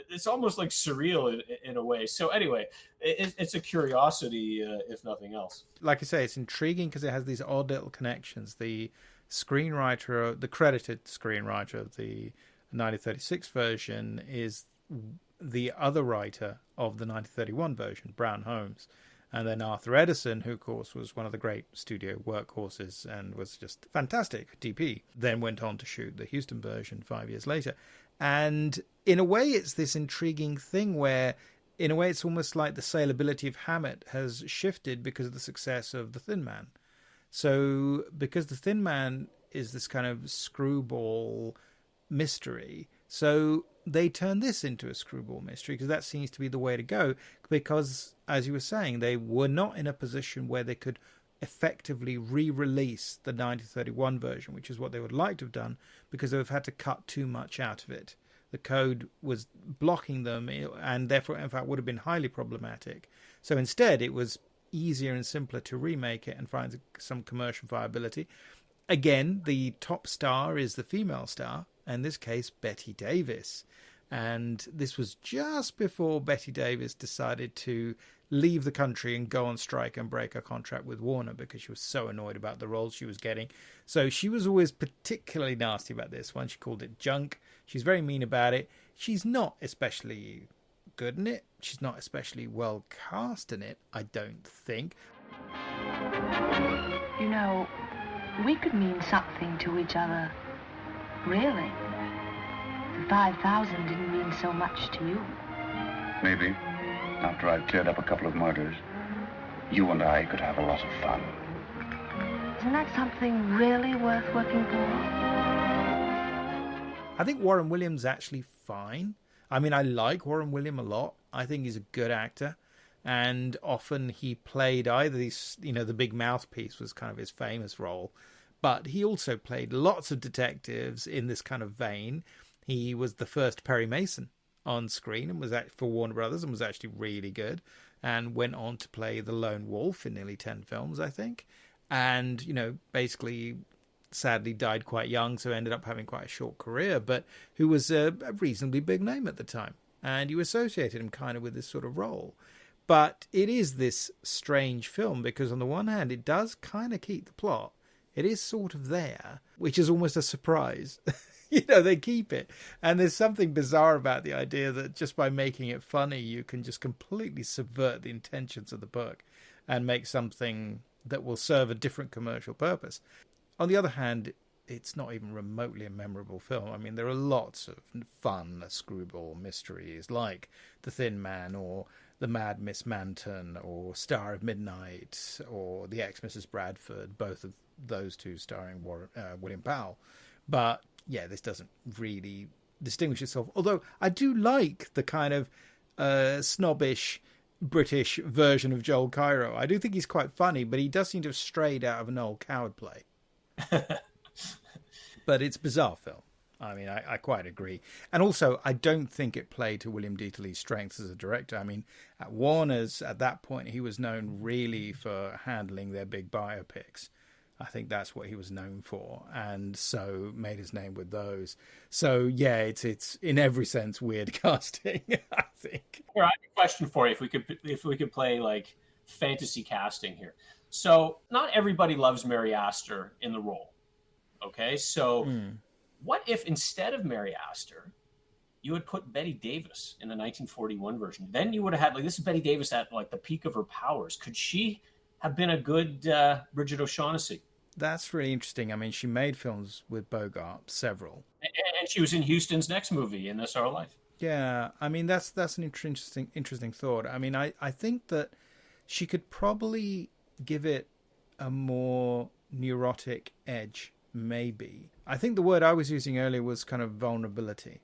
it's almost like surreal in a way. So anyway, it's a curiosity, if nothing else. Like I say, it's intriguing because it has these odd little connections. The credited screenwriter of the 1936 version is the other writer of the 1931 version, Brown Holmes. And then Arthur Edison, who, of course, was one of the great studio workhorses and was just fantastic DP, then went on to shoot the Huston version 5 years later. And in a way, it's this intriguing thing where, in a way, it's almost like the saleability of Hammett has shifted because of the success of The Thin Man. So because The Thin Man is this kind of screwball mystery, so they turn this into a screwball mystery because that seems to be the way to go, because, as you were saying, they were not in a position where they could effectively re-release the 1931 version, which is what they would like to have done, because they would have had to cut too much out of it. The code was blocking them, and therefore, in fact, would have been highly problematic. So instead, it was easier and simpler to remake it and find some commercial viability. Again, the top star is the female star, in this case Bette Davis, and this was just before Bette Davis decided to leave the country and go on strike and break her contract with Warner because she was so annoyed about the roles she was getting. So she was always particularly nasty about this one. She called it junk. She's very mean about it. She's not especially good in it. She's not especially well cast in it, I don't think. You know, we could mean something to each other, really. The 5,000 didn't mean so much to you. Maybe, after I've cleared up a couple of murders, you and I could have a lot of fun. Isn't that something really worth working for? I think Warren Williams actually fine. I mean, I like Warren Williams a lot. I think he's a good actor. And often he played either these, the big mouthpiece was kind of his famous role, but he also played lots of detectives in this kind of vein. He was the first Perry Mason on screen and was for Warner Brothers and was actually really good, and went on to play the Lone Wolf in nearly 10 films, I think. And, basically sadly died quite young, so ended up having quite a short career, but who was a reasonably big name at the time. And you associated him kind of with this sort of role. But it is this strange film because on the one hand, it does kind of keep the plot. It is sort of there, which is almost a surprise. They keep it. And there's something bizarre about the idea that just by making it funny, you can just completely subvert the intentions of the book and make something that will serve a different commercial purpose. On the other hand, it's not even remotely a memorable film. I mean, there are lots of fun screwball mysteries like The Thin Man or The Mad Miss Manton or Star of Midnight or The Ex-Mrs. Bradford, both of those two starring William Powell. But yeah, this doesn't really distinguish itself. Although I do like the kind of snobbish British version of Joel Cairo. I do think he's quite funny, but he does seem to have strayed out of an old Coward play. But it's a bizarre film. I mean, I quite agree. And also, I don't think it played to William Dieterle's strengths as a director. I mean, at Warner's, at that point, he was known really for handling their big biopics. I think that's what he was known for, and so made his name with those. So yeah, it's in every sense weird casting, I think. Here, I have a question for you. If we could play like fantasy casting here. So not everybody loves Mary Astor in the role. Okay, so what if instead of Mary Astor, you had put Bette Davis in the 1941 version? Then you would have had, like, this is Bette Davis at like the peak of her powers. Could she have been a good Bridget O'Shaughnessy? That's really interesting. I mean, she made films with Bogart, several. And she was in Huston's next movie, In This Our Life. Yeah, I mean, that's an interesting thought. I mean, I think that she could probably give it a more neurotic edge, maybe. I think the word I was using earlier was kind of vulnerability.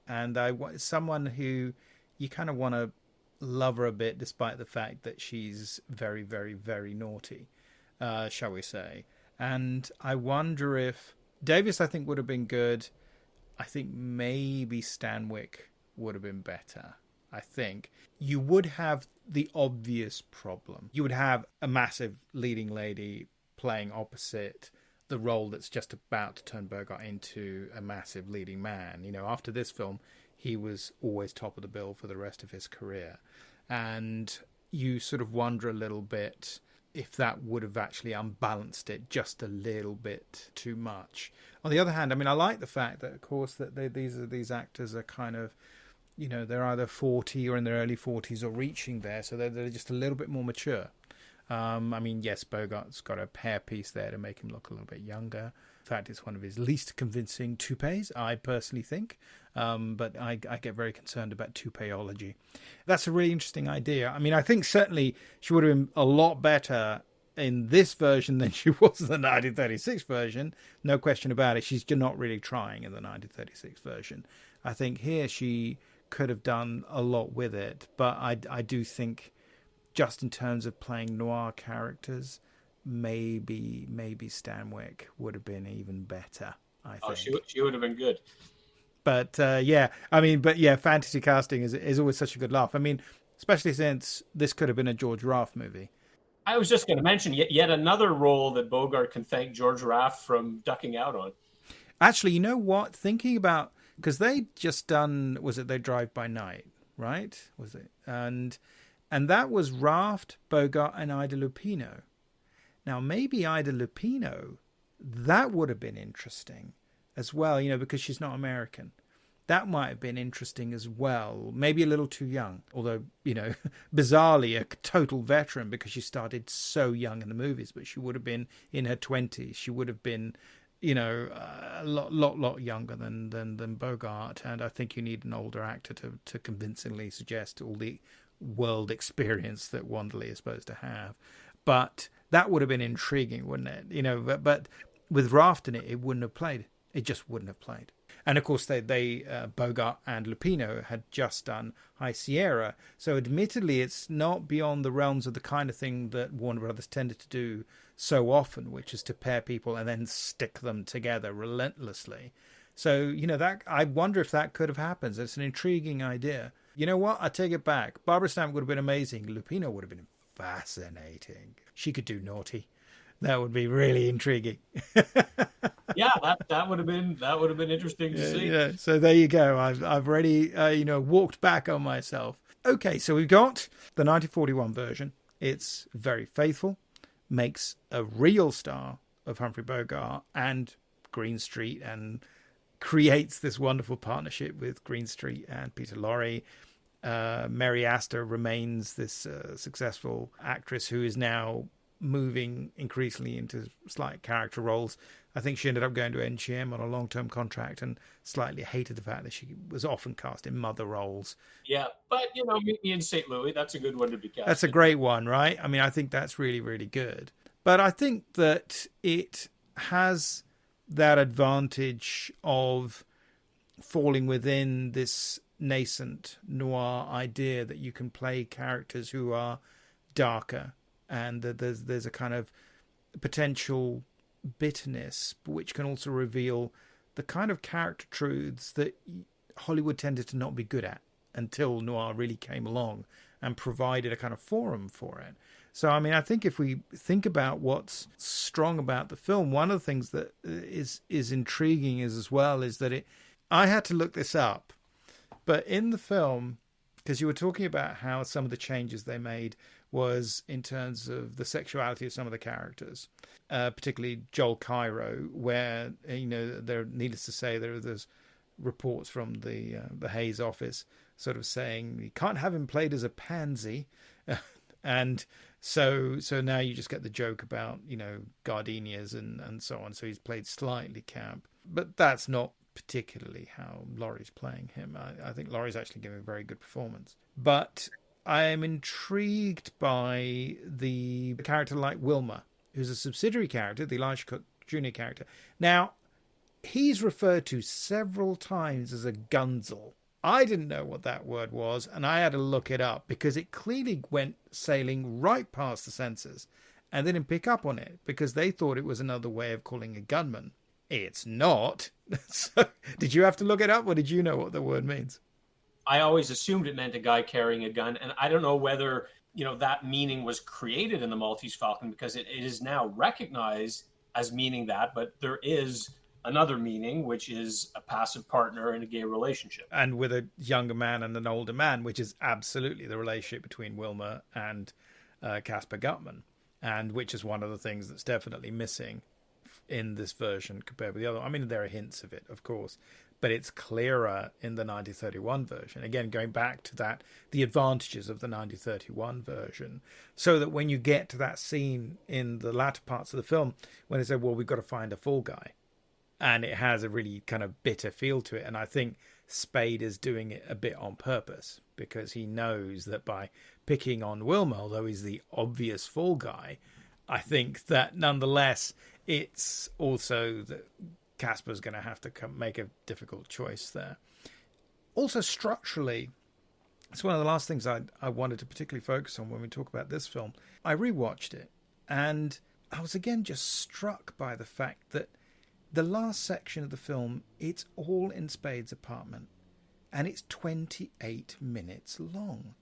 And someone who you kind of want to love her a bit, despite the fact that she's very, very, very naughty, shall we say. And I wonder if Davis, I think, would have been good. I think maybe Stanwyck would have been better. I think you would have the obvious problem. You would have a massive leading lady playing opposite the role that's just about to turn Bogart into a massive leading man. After this film, he was always top of the bill for the rest of his career. And you sort of wonder a little bit if that would have actually unbalanced it just a little bit too much. On the other hand, I mean, I like the fact that, of course, that these actors are kind of, they're either 40 or in their early 40s or reaching there, so they're just a little bit more mature. I mean, yes, Bogart's got a hairpiece there to make him look a little bit younger. In fact, it's one of his least convincing toupees, I personally think. But I get very concerned about toupeology. That's a really interesting idea. I mean, I think certainly she would have been a lot better in this version than she was in the 1936 version. No question about it. She's not really trying in the 1936 version. I think here she could have done a lot with it. But I do think, just in terms of playing noir characters, maybe Stanwyck would have been even better, I think. She would have been good. But fantasy casting is always such a good laugh. I mean, especially since this could have been a George Raft movie. I was just going to mention yet another role that Bogart can thank George Raft from ducking out on. Actually, you know what? Thinking about, because they just done, was it They Drive by Night, right? Was it? And that was Raft, Bogart, and Ida Lupino. Now, maybe Ida Lupino, that would have been interesting as well, because she's not American. That might have been interesting as well. Maybe a little too young, although, bizarrely a total veteran because she started so young in the movies, but she would have been in her 20s. She would have been, a lot younger than Bogart. And I think you need an older actor to convincingly suggest all the world experience that Wanderley is supposed to have. But that would have been intriguing, wouldn't it? But with Raft in it, it wouldn't have played. It just wouldn't have played. And of course, they Bogart and Lupino had just done High Sierra. So admittedly, it's not beyond the realms of the kind of thing that Warner Brothers tended to do so often, which is to pair people and then stick them together relentlessly. So, that I wonder if that could have happened. It's an intriguing idea. You know what? I take it back. Barbara Stanwyck would have been amazing. Lupino would have been fascinating. She could do naughty. That would be really intriguing. Yeah, that would have been interesting to see. Yeah. So there you go. I've already walked back on myself. Okay, so we've got the 1941 version. It's very faithful, makes a real star of Humphrey Bogart and Green Street and creates this wonderful partnership with Greenstreet and Peter Lorre. Mary Astor remains this successful actress who is now moving increasingly into slight character roles. I think she ended up going to NGM on a long-term contract and slightly hated the fact that she was often cast in mother roles. Yeah, but, Meet Me in St. Louis, that's a good one to be cast. That's a great one, right? I mean, I think that's really, really good. But I think that it has that advantage of falling within this nascent noir idea that you can play characters who are darker, and that there's a kind of potential bitterness, which can also reveal the kind of character truths that Hollywood tended to not be good at until noir really came along and provided a kind of forum for it. So, I mean, I think if we think about what's strong about the film, one of the things that is intriguing as well is that I had to look this up, but in the film, because you were talking about how some of the changes they made was in terms of the sexuality of some of the characters, particularly Joel Cairo, where, needless to say, there's reports from the Hayes office sort of saying you can't have him played as a pansy. And so now you just get the joke about, gardenias and so on. So he's played slightly camp, but that's not particularly how Laurie's playing him. I think Laurie's actually giving a very good performance. But I am intrigued by the character like Wilmer, who's a subsidiary character, the Elijah Cook Jr. character. Now, he's referred to several times as a gunzel. I didn't know what that word was, and I had to look it up because it clearly went sailing right past the censors, and they didn't pick up on it because they thought it was another way of calling a gunman. It's not. So, did you have to look it up, or did you know what the word means? I always assumed it meant a guy carrying a gun, and I don't know whether that meaning was created in the Maltese Falcon because it is now recognized as meaning that, but there is another meaning, which is a passive partner in a gay relationship. And with a younger man and an older man, which is absolutely the relationship between Wilmer and Caspar Gutman, and which is one of the things that's definitely missing in this version compared with the other. I mean, there are hints of it, of course, but it's clearer in the 1931 version. Again, going back to that, the advantages of the 1931 version, so that when you get to that scene in the latter parts of the film, when they say, well, we've got to find a fall guy, and it has a really kind of bitter feel to it. And I think Spade is doing it a bit on purpose because he knows that by picking on Wilmer, although he's the obvious fall guy, I think that nonetheless, it's also that Casper's going to have to make a difficult choice there. Also, structurally, it's one of the last things I wanted to particularly focus on when we talk about this film. I rewatched it, and I was again just struck by the fact that the last section of the film, it's all in Spade's apartment, and it's 28 minutes long,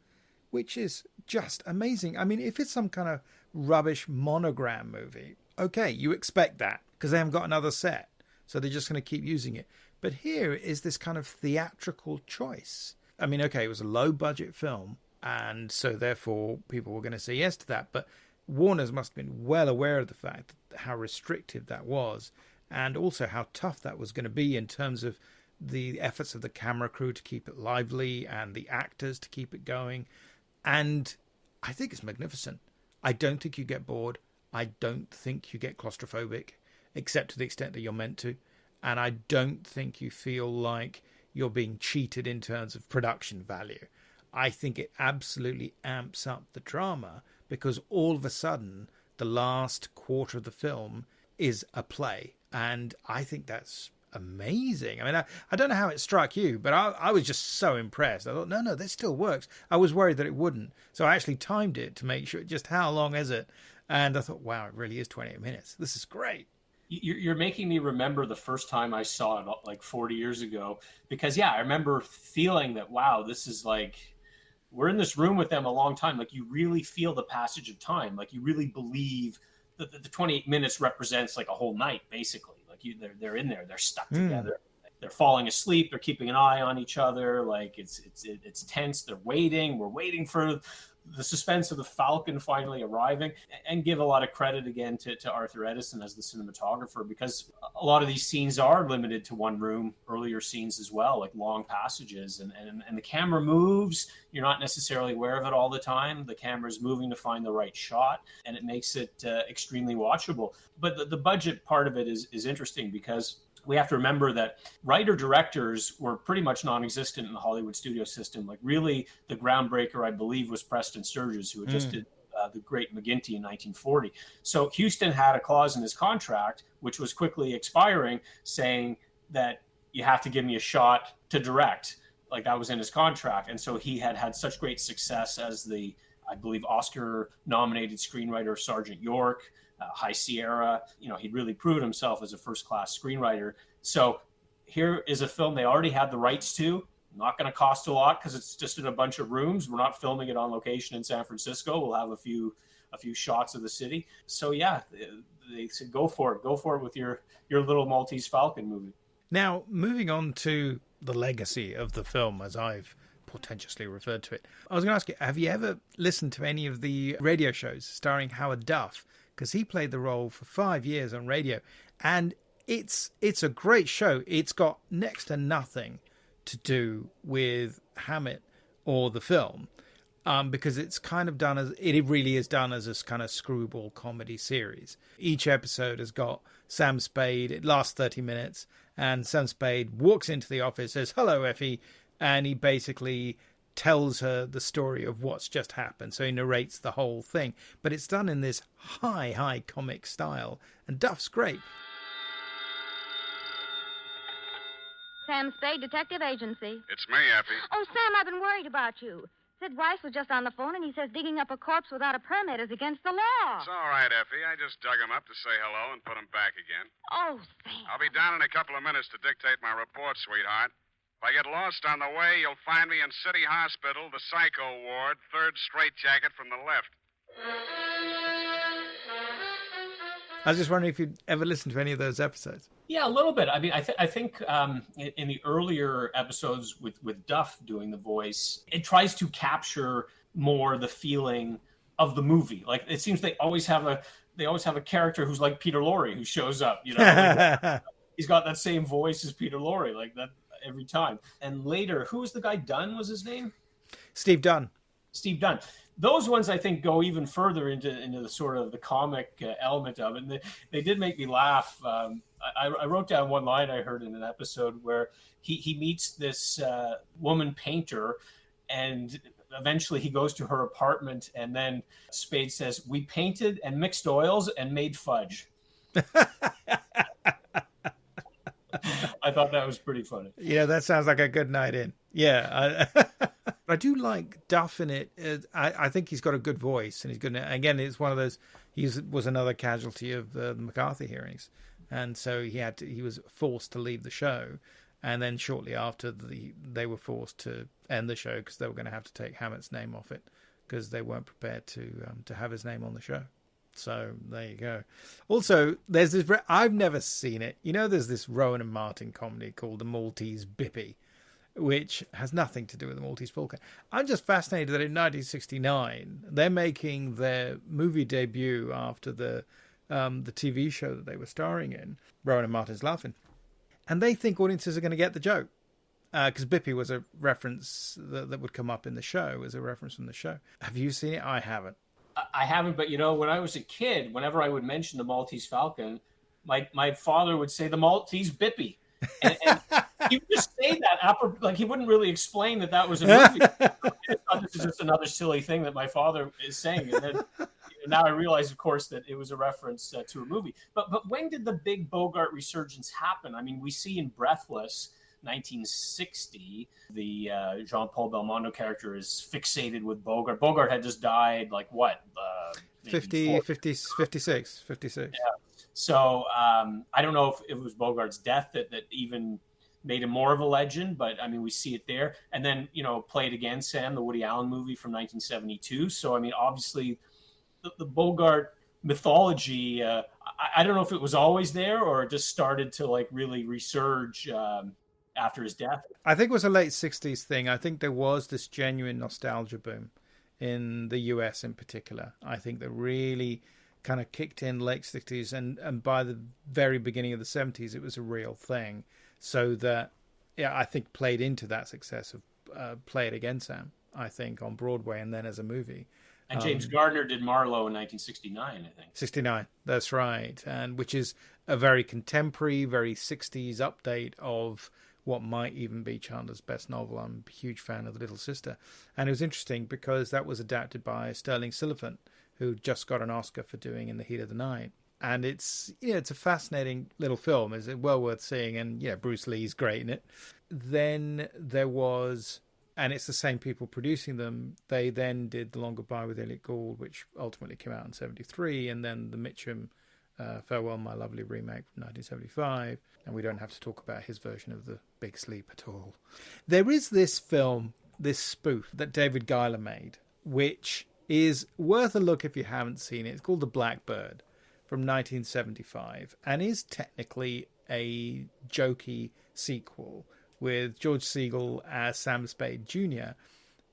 which is just amazing. I mean, if it's some kind of rubbish monogram movie, okay, you expect that because they haven't got another set, so they're just going to keep using it. But here is this kind of theatrical choice. I mean, okay, it was a low-budget film, and so therefore people were going to say yes to that, but Warner's must have been well aware of the fact how restrictive that was, and also how tough that was going to be in terms of the efforts of the camera crew to keep it lively and the actors to keep it going. And I think it's magnificent. I don't think you get bored. I don't think you get claustrophobic, except to the extent that you're meant to. And I don't think you feel like you're being cheated in terms of production value. I think it absolutely amps up the drama because all of a sudden the last quarter of the film is a play. And I think that's amazing. I mean, I don't know how it struck you, but I was just so impressed. I thought, no, this still works. I was worried that it wouldn't. So I actually timed it to make sure just how long is it. And I thought, wow, it really is 28 minutes. This is great. You're making me remember the first time I saw it like 40 years ago, because I remember feeling that, wow, this is like, we're in this room with them a long time. Like you really feel the passage of time. Like you really believe that the 28 minutes represents like a whole night, basically. Like they're in there, they're stuck together. They're falling asleep. They're keeping an eye on each other. Like it's tense. They're waiting. We're waiting for the suspense of the Falcon finally arriving, and give a lot of credit again to Arthur Edison as the cinematographer, because a lot of these scenes are limited to one room, earlier scenes as well, like long passages, and the camera moves. You're not necessarily aware of it all the time. The camera's moving to find the right shot, and it makes it extremely watchable. But the budget part of it is interesting, because we have to remember that writer-directors were pretty much non-existent in the Hollywood studio system. Like, really, the groundbreaker, I believe, was Preston Sturges, who had just did The Great McGinty in 1940. So Huston had a clause in his contract, which was quickly expiring, saying that you have to give me a shot to direct. Like, that was in his contract. And so he had such great success as the, I believe, Oscar-nominated screenwriter Sergeant York, High Sierra. He'd really proved himself as a first-class screenwriter. So here is a film they already had the rights to. Not going to cost a lot because it's just in a bunch of rooms. We're not filming it on location in San Francisco. We'll have a few shots of the city. So yeah, they said, go for it with your little Maltese Falcon movie. Now, moving on to the legacy of the film, as I've portentously referred to it, I was going to ask you, have you ever listened to any of the radio shows starring Howard Duff? Because he played the role for 5 years on radio, and it's a great show. It's got next to nothing to do with Hammett or the film, because it's kind of done as, it really is done as a kind of screwball comedy series. Each episode has got Sam Spade. It lasts 30 minutes, and Sam Spade walks into the office, says, "Hello, Effie," and he basically tells her the story of what's just happened. So he narrates the whole thing, but it's done in this high comic style, and Duff's great. Sam Spade, Detective Agency. It's me, Effie. Oh, Sam, I've been worried about you. Sid Weiss was just on the phone, and he says digging up a corpse without a permit is against the law. It's all right, Effie. I just dug him up to say hello and put him back again. Oh, Sam. I'll be down in a couple of minutes to dictate my report, sweetheart. If I get lost on the way, you'll find me in City Hospital, the Psycho Ward, third straitjacket from the left. I was just wondering if you'd ever listened to any of those episodes. Yeah, a little bit. I mean, I think in the earlier episodes with Duff doing the voice, it tries to capture more the feeling of the movie. Like, it seems they always have a character who's like Peter Lorre who shows up. He's got that same voice as Peter Lorre, like that every time. And later, who was the guy? Dunn was his name? Steve Dunn. Steve Dunn. Those ones, I think, go even further into the sort of the comic element of it. And they did make me laugh. I wrote down one line I heard in an episode where he meets this woman painter, and eventually he goes to her apartment, and then Spade says, "We painted and mixed oils and made fudge." I thought that was pretty funny. Yeah, that sounds like a good night in. Yeah. I do like Duff in it. I think he's got a good voice, and he's good. Again, it's one of those. He was another casualty of the McCarthy hearings, and so he was forced to leave the show, and then shortly after they were forced to end the show because they were going to have to take Hammett's name off it because they weren't prepared to have his name on the show. So there you go. Also, there's this. I've never seen it. There's this Rowan and Martin comedy called The Maltese Bippy, which has nothing to do with the Maltese Falcon. I'm just fascinated that in 1969 they're making their movie debut after the TV show that they were starring in, Rowan and Martin's Laughing, and they think audiences are going to get the joke because Bippy was a reference that would come up in the show, as a reference from the show. Have you seen it? I haven't. I haven't, but when I was a kid, whenever I would mention the Maltese Falcon, my father would say the Maltese Bippy. And he would just say that, like he wouldn't really explain that was a movie. I thought this is just another silly thing that my father is saying. And then now I realize, of course, that it was a reference to a movie. But when did the big Bogart resurgence happen? I mean, we see in Breathless, 1960, the Jean-Paul Belmondo character is fixated with Bogart. Bogart had just died, like what? 56. Yeah. So I don't know if it was Bogart's death that even made him more of a legend, but I mean, we see it there. And then, Play It Again, Sam, the Woody Allen movie from 1972. So, I mean, obviously the Bogart mythology, I don't know if it was always there or it just started to like really resurge after his death. I think it was a late 60s thing. I think there was this genuine nostalgia boom in the US in particular. I think that really kind of kicked in late 60s, and by the very beginning of the 70s, it was a real thing. So that, yeah, I think played into that success of Play It Again, Sam, I think, on Broadway and then as a movie. And James Gardner did Marlowe in 1969, I think. 69, that's right. And which is a very contemporary, very 60s update of what might even be Chandler's best novel. I'm a huge fan of The Little Sister. And it was interesting because that was adapted by Sterling Silliphant, who just got an Oscar for doing In the Heat of the Night. And it's, it's a fascinating little film. It's well worth seeing. And, Bruce Lee's great in it. Then there was... And it's the same people producing them. They then did The Long Goodbye with Elliot Gould, which ultimately came out in 73, and then the Mitchum Farewell My Lovely remake from 1975. And we don't have to talk about his version of The Big Sleep at all. There is this film, this spoof that David Giler made, which is worth a look if you haven't seen it. It's called The Blackbird from 1975, and is technically a jokey sequel with George Segal as Sam Spade Jr.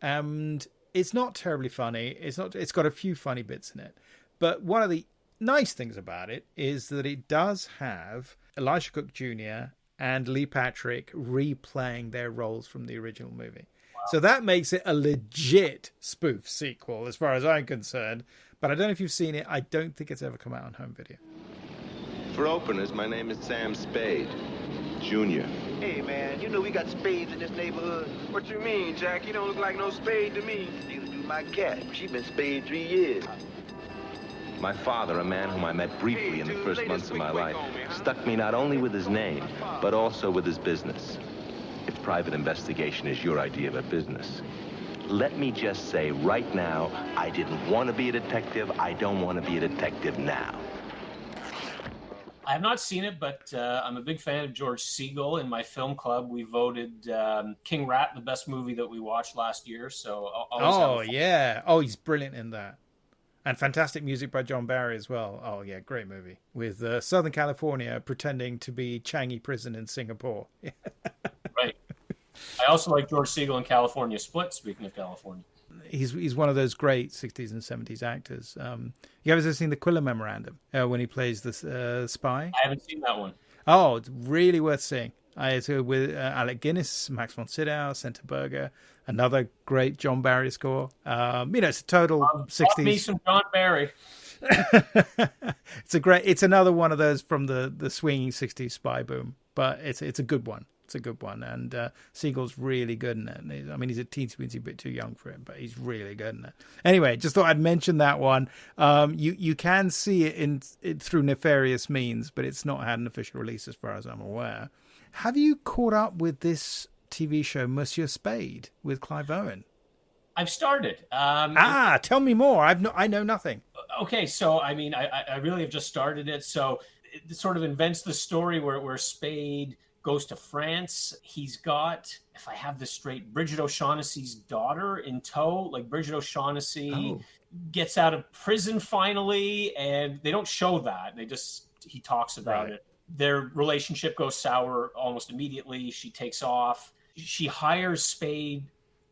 And it's not terribly funny. It's got a few funny bits in it. But one of the nice things about it is that it does have Elisha Cook Jr. and Lee Patrick replaying their roles from the original movie. Wow. So that makes it a legit spoof sequel as far as I'm concerned. But I don't know if you've seen it. I don't think it's ever come out on home video. For openers, my name is Sam Spade Jr. Hey, man, you know we got spades in this neighborhood. What you mean, Jack? You don't look like no spade to me. Neither do my cat. She been spayed 3 years. My father, a man whom I met briefly in the first months of my life, stuck me not only with his name, but also with his business. If private investigation is your idea of a business, let me just say right now, I didn't want to be a detective. I don't want to be a detective now. I have not seen it, but I'm a big fan of George Segal. In my film club, we voted King Rat the best movie that we watched last year. So he's brilliant in that, and fantastic music by John Barry as well. Oh yeah, great movie with Southern California pretending to be Changi Prison in Singapore. Right. I also like George Segal in California Split. Speaking of California. He's one of those great 60s and 70s actors. You ever seen The Quiller Memorandum when he plays the spy? I haven't seen that one. Oh, it's really worth seeing. It's with Alec Guinness, Max von Sydow, Senta Berger, another great John Barry score. It's a total 60s. Me some John Barry. It's another one of those from the swinging 60s spy boom, but it's a good one. It's a good one, and Seagal's really good in it. I mean, he's a teensy bit too young for it, but he's really good in it. Anyway, just thought I'd mention that one. You can see it through nefarious means, but it's not had an official release as far as I'm aware. Have you caught up with this TV show, Monsieur Spade, with Clive Owen? I've started. Tell me more. I know nothing. Okay, so I mean, I really have just started it. So it sort of invents the story where Spade goes to France. He's got, if I have this straight, Bridget O'Shaughnessy's daughter in tow. Like Bridget O'Shaughnessy gets out of prison finally, and they don't show that. He talks about it. Their relationship goes sour almost immediately. She takes off. She hires Spade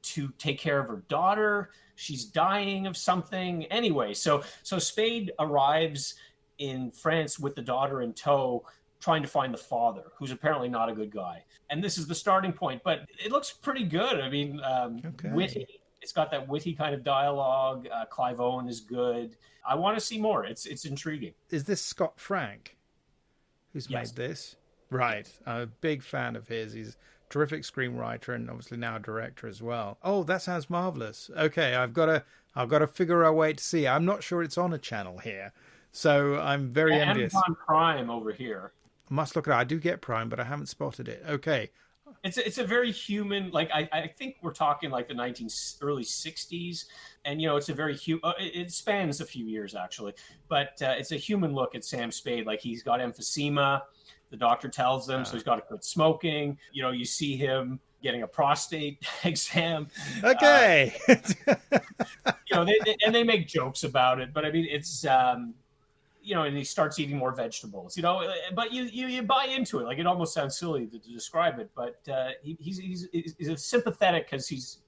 to take care of her daughter. She's dying of something. Anyway, so Spade arrives in France with the daughter in tow, trying to find the father, who's apparently not a good guy. And this is the starting point, but it looks pretty good. I mean, witty. It's got that witty kind of dialogue. Clive Owen is good. I want to see more. It's intriguing. Is this Scott Frank who's made this? Right. I'm a big fan of his. He's a terrific screenwriter and obviously now a director as well. Oh, that sounds marvelous. Okay, I've got to figure a way to see. I'm not sure it's on a channel here, so I'm very envious. Amazon Prime over here. Must look at it. I do get Prime, but I haven't spotted it. Okay. It's a very human, like I think we're talking like the early 60s, and it's a very it spans a few years actually, but it's a human look at Sam Spade. Like he's got emphysema, the doctor tells him, so he's got to quit smoking. You see him getting a prostate exam. Okay. They make jokes about it, but I mean it's. And he starts eating more vegetables, but you buy into it. Like it almost sounds silly to describe it, but he's sympathetic because he's,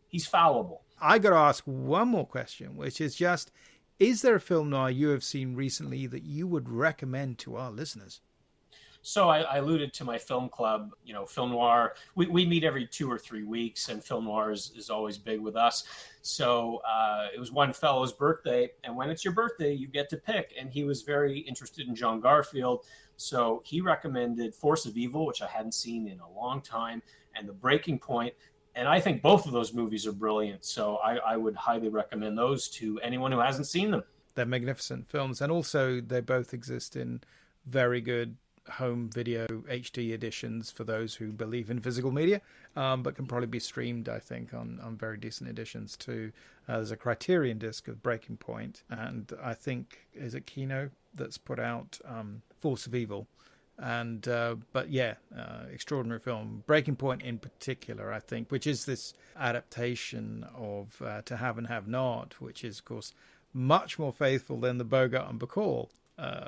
he's fallible. I got to ask one more question, which is just, is there a film noir you have seen recently that you would recommend to our listeners? So I alluded to my film club, film noir. We meet every 2 or 3 weeks, and film noir is always big with us. So it was one fellow's birthday, and when it's your birthday, you get to pick. And he was very interested in John Garfield. So he recommended Force of Evil, which I hadn't seen in a long time, and The Breaking Point. And I think both of those movies are brilliant. So I would highly recommend those to anyone who hasn't seen them. They're magnificent films. And also they both exist in very good home video HD editions for those who believe in physical media, but can probably be streamed, I think, on very decent editions too. There's a Criterion disc of Breaking Point, and I think, is it Kino that's put out Force of Evil? And but yeah, extraordinary film. Breaking Point in particular, I think, which is this adaptation of To Have and Have Not, which is, of course, much more faithful than the Bogart and Bacall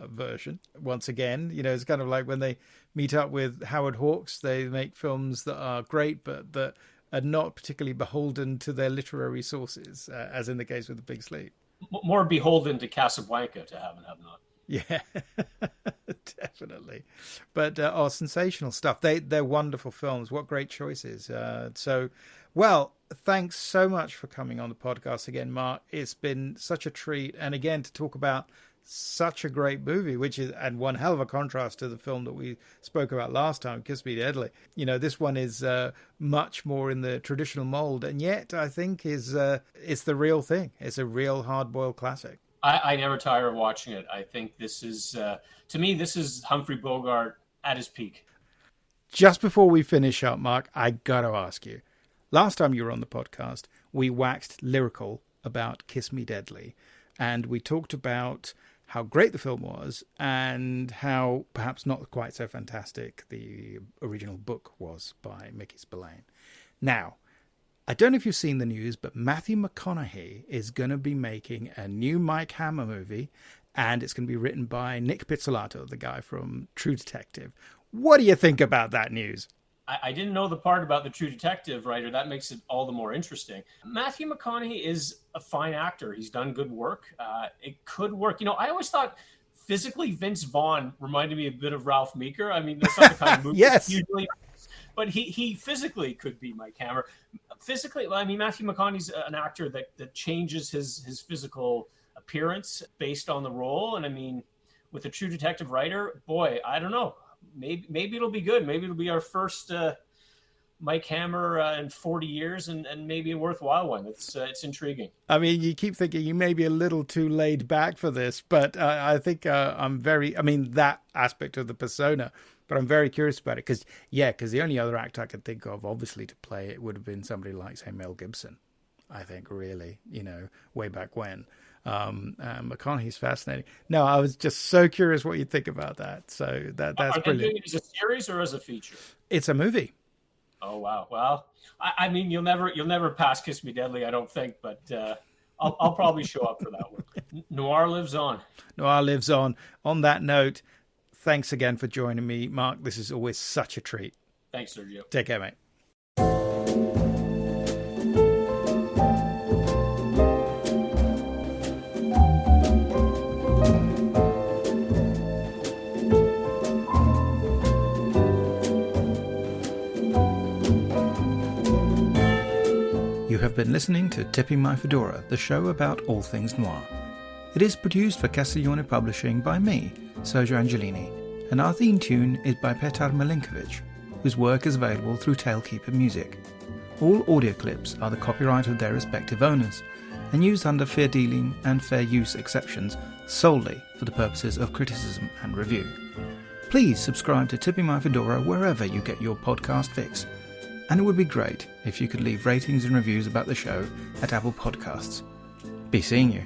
version. Once again, it's kind of like when they meet up with Howard Hawks, they make films that are great, but that are not particularly beholden to their literary sources, as in the case with The Big Sleep. More beholden to Casablanca, To Have and Have Not. Yeah, definitely. But sensational stuff. They're wonderful films. What great choices. Well, thanks so much for coming on the podcast again, Mark. It's been such a treat. And again, to talk about such a great movie, and one hell of a contrast to the film that we spoke about last time, Kiss Me Deadly. This one is much more in the traditional mold, and yet I think it's the real thing. It's a real hard-boiled classic. I never tire of watching it. I think this is, to me, this is Humphrey Bogart at his peak. Just before we finish up, Mark, I got to ask you. Last time you were on the podcast, we waxed lyrical about Kiss Me Deadly, and we talked about how great the film was and how perhaps not quite so fantastic the original book was by Mickey Spillane. Now, I don't know if you've seen the news, but Matthew McConaughey is going to be making a new Mike Hammer movie, and it's going to be written by Nick Pizzolatto, the guy from True Detective. What do you think about that news? I didn't know the part about the True Detective writer. That makes it all the more interesting. Matthew McConaughey is a fine actor. He's done good work. It could work. I always thought physically Vince Vaughn reminded me a bit of Ralph Meeker. I mean, that's not the kind of movie yes. Usually, but he physically could be Mike Hammer. Physically, I mean, Matthew McConaughey's an actor that changes his physical appearance based on the role. And I mean, with a True Detective writer, boy, I don't know. Maybe it'll be good. Maybe it'll be our first Mike Hammer in 40 years, and maybe a worthwhile one. It's intriguing. I mean, you keep thinking you may be a little too laid back for this, but I think that aspect of the persona, but I'm very curious about it because the only other actor I could think of, obviously, to play it would have been somebody like, say, Mel Gibson, I think, really, way back when. McConaughey's fascinating. No, I was just so curious what you think about that. So that's brilliant. Are they doing it as a series or as a feature? It's a movie. Oh wow! Well, I mean, you'll never pass Kiss Me Deadly, I don't think, but I'll probably show up for that one. Noir lives on. Noir lives on. On that note, thanks again for joining me, Mark. This is always such a treat. Thanks, Sergio. Take care, mate. You have been listening to Tipping My Fedora, the show about all things noir. It is produced for Castiglione Publishing by me, Sergio Angelini, and our theme tune is by Petar Milinkovic, whose work is available through Tailkeeper Music. All audio clips are the copyright of their respective owners, and used under fair dealing and fair use exceptions solely for the purposes of criticism and review. Please subscribe to Tipping My Fedora wherever you get your podcast fix. And it would be great if you could leave ratings and reviews about the show at Apple Podcasts. Be seeing you.